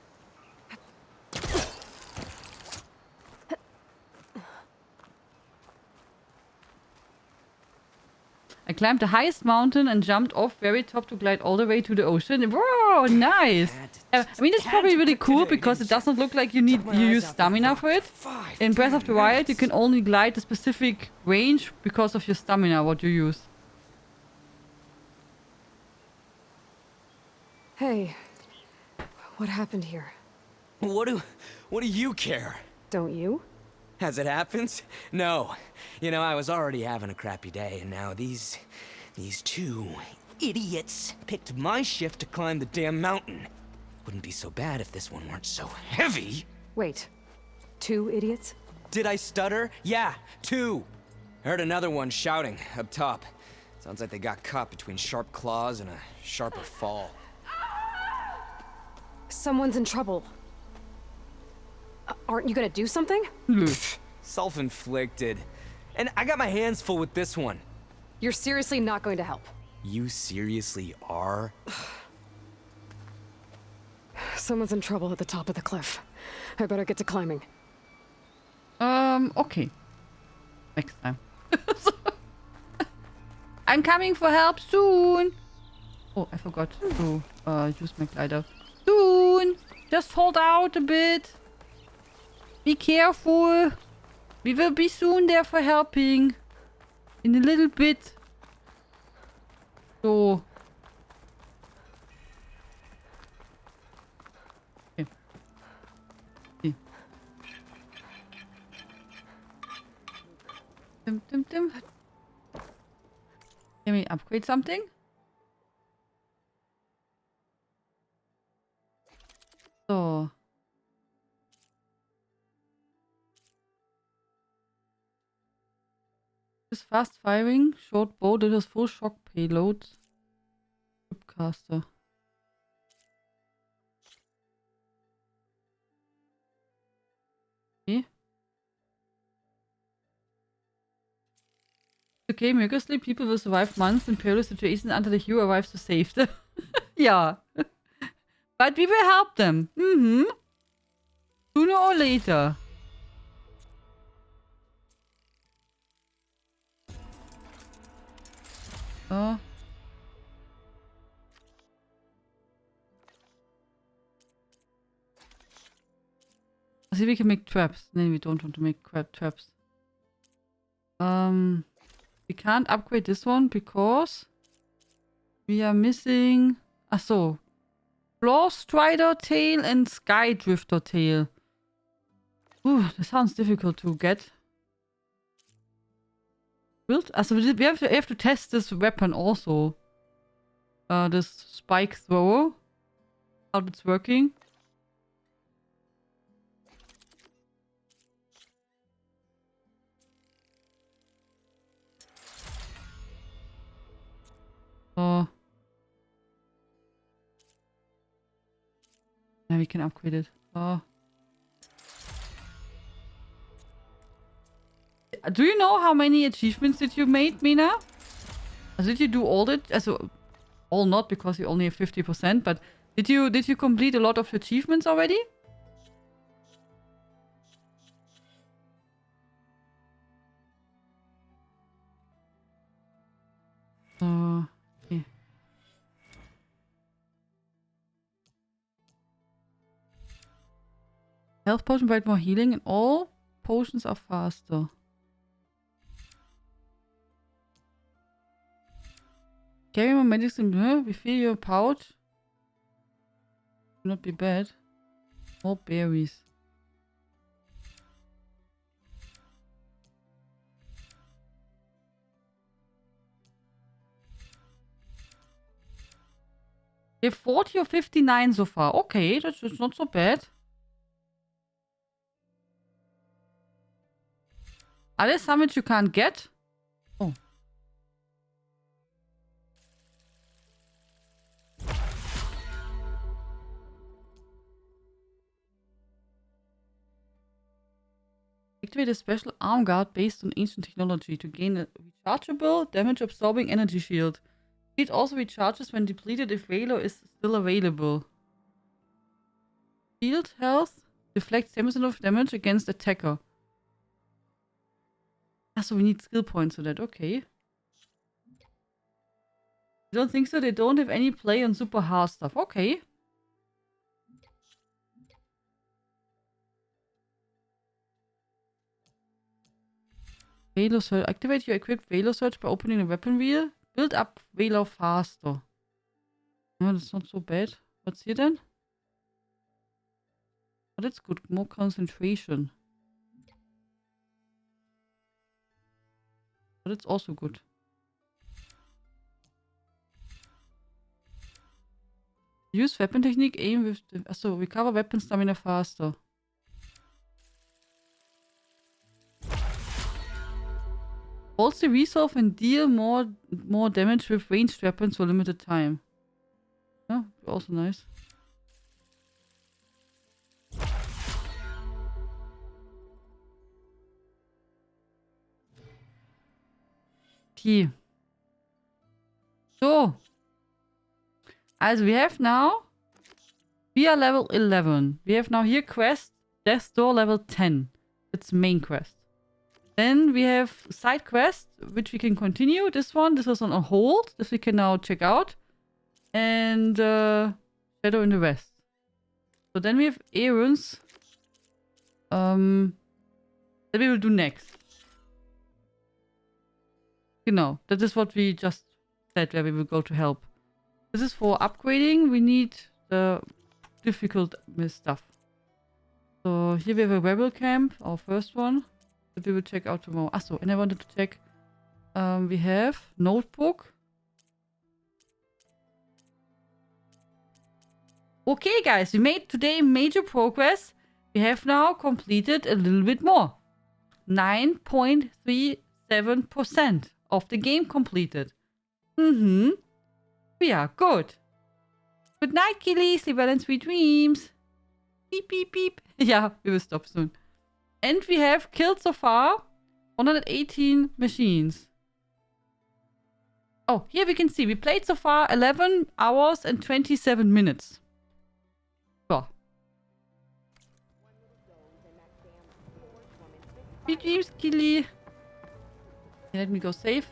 I climbed the highest mountain and jumped off very top to glide all the way to the ocean. Whoa, nice! I mean, it's probably really cool because it doesn't look like you use stamina for it. In Breath of the Wild, you can only glide a specific range because of your stamina, what you use. Hey, what happened here? What do you care? Don't you? As it happens, no. You know, I was already having a crappy day, and now these two idiots picked my shift to climb the damn mountain. Wouldn't be so bad if this one weren't so heavy. Wait, 2 idiots? Did I stutter? Yeah, 2. Heard another one shouting up top. Sounds like they got caught between sharp claws and a sharper fall. Someone's in trouble. Aren't you gonna do something? Self-inflicted. And I got my hands full with this one. You're seriously not going to help? You seriously are? Someone's in trouble at the top of the cliff. I better get to climbing. Okay. Next time. I'm coming for help soon! Oh, I forgot to use my glider. Soon! Just hold out a bit. Be careful. We will be soon there for helping. In a little bit. So. Okay. Okay. Dum, dum, dum. Can we upgrade something? So. This fast firing, short bow that has full shock payload. Caster. Okay. Okay, miraculously, people will survive months in perilous situations until the hero arrives to save them. Yeah. But we will help them. Sooner or later. Oh. I see we can make traps. No, we don't want to make traps. We can't upgrade this one because we are missing... Ah, so. Floor Strider tail and Sky Drifter tail. Ooh, that sounds difficult to get. Build? Also, we have to test this weapon also. This spike thrower. How it's working. Yeah, we can upgrade it. Do you know how many achievements did you make, Mina? Did you do all that? All not because you only have 50%, but did you complete a lot of achievements already? Okay. Health potion provide more healing and all potions are faster. Carry more medicine. Refill your pouch. Will not be bad. More berries. We have 40 or 59 so far. Okay, that's not so bad. Are there some which you can't get? Oh. Activate a special arm guard based on ancient technology to gain a rechargeable, damage-absorbing energy shield. It also recharges when depleted if Valor is still available. Shield health deflects 10% of damage against attacker. Ah, so we need skill points for that. Okay. I don't think so. They don't have any play on super hard stuff. Okay. Valor Surge. Activate your equipped Valor Surge by opening the weapon wheel. Build up Valor faster. No, that's not so bad. What's here then? Oh, that's good. More concentration. Oh, that's also good. Use weapon technique, aim with the... So recover weapon stamina faster. Also resolve and deal more damage with ranged weapons for limited time. Yeah, also nice. Okay. So. Also we have now... We are level 11. We have now here quest. Death Door level 10. It's main quest. Then we have side quest, which we can continue. This was on hold. This we can now check out. And Shadow in the West. So then we have errands. That we will do next. Genau. That is what we just said, where we will go to help. This is for upgrading. We need the difficult stuff. So here we have a rebel camp, our first one. That we will check out tomorrow. Achso, and I wanted to check. We have notebook. Okay, guys, we made today major progress. We have now completed a little bit more. 9.37% of the game completed. We are good. Good night, Killy. Sleep well and sweet dreams. Beep, beep, beep. Yeah, we will stop soon. And we have killed so far 118 machines. Oh, here we can see. We played so far 11 hours and 27 minutes. So. Sweet dreams, Killy. Let me go save.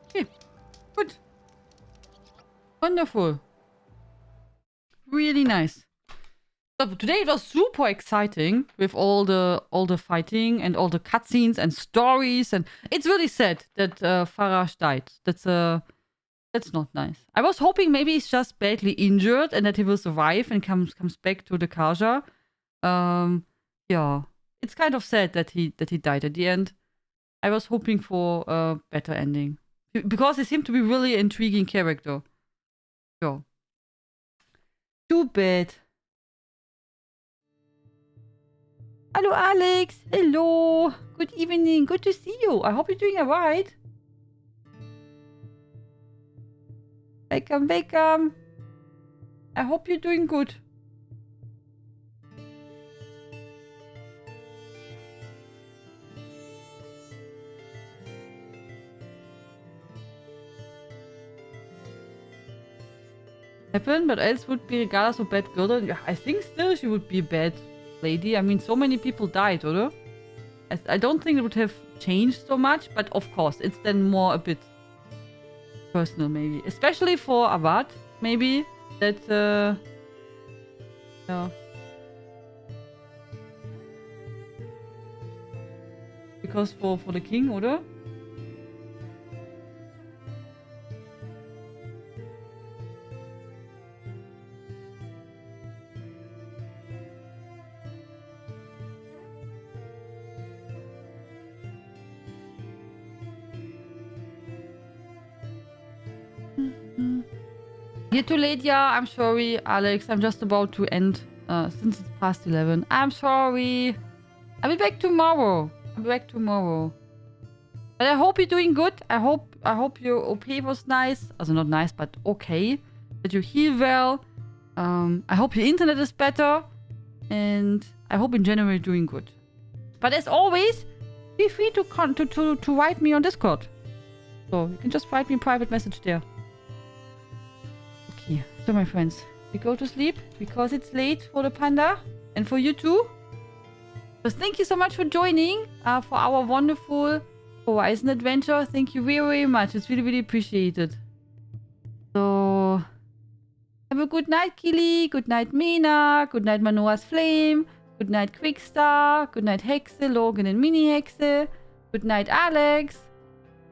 Okay, good. Wonderful. Really nice. So today it was super exciting with all the fighting and all the cutscenes and stories, and it's really sad that Faraj died. That's not nice. I was hoping maybe he's just badly injured and that he will survive and comes back to the Karja. Yeah, it's kind of sad that he died at the end. I was hoping for a better ending because he seemed to be really intriguing character. Yeah. Too bad. Hello, Alex. Hello. Good evening. Good to see you. I hope you're doing alright. Welcome, welcome. I hope you're doing good. Happen, but else would be Regala so bad girl? Yeah, I think still she would be a bad lady. I mean, so many people died, or? I don't think it would have changed so much, but of course, it's then more a bit personal, maybe. Especially for Avad, maybe. That, yeah. Because for the king, or? You're too late, yeah. I'm sorry, Alex. I'm just about to end since it's past 11. I'm sorry. I'll be back tomorrow. But I hope you're doing good. I hope your OP was nice. Also not nice, but okay. That you heal well. I hope your internet is better. And I hope in general you're doing good. But as always, feel free to write me on Discord. So you can just write me a private message there. Okay, so my friends, we go to sleep because it's late for the panda and for you too. So thank you so much for joining for our wonderful Horizon adventure. Thank you very, very much. It's really, really appreciated. So have a good night, Kili. Good night, Mina. Good night, Manoa's Flame. Good night, Quickstar. Good night, Hexe, Logan and Mini Hexe. Good night, Alex.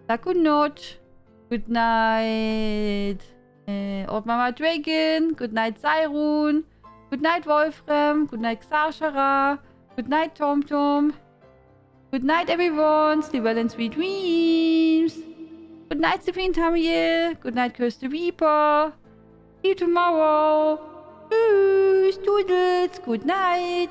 Lakunot. Good night, Old Mama Dragon. Good night, Cyrun. Good night, Wolfram. Good night, Xarshara. Good night, TomTom. Good night, everyone. Sleep well and sweet dreams. Good night, Supreme Tamiel. Good night, Curse the Reaper. See you tomorrow. Tschüss, Doodles. Good night.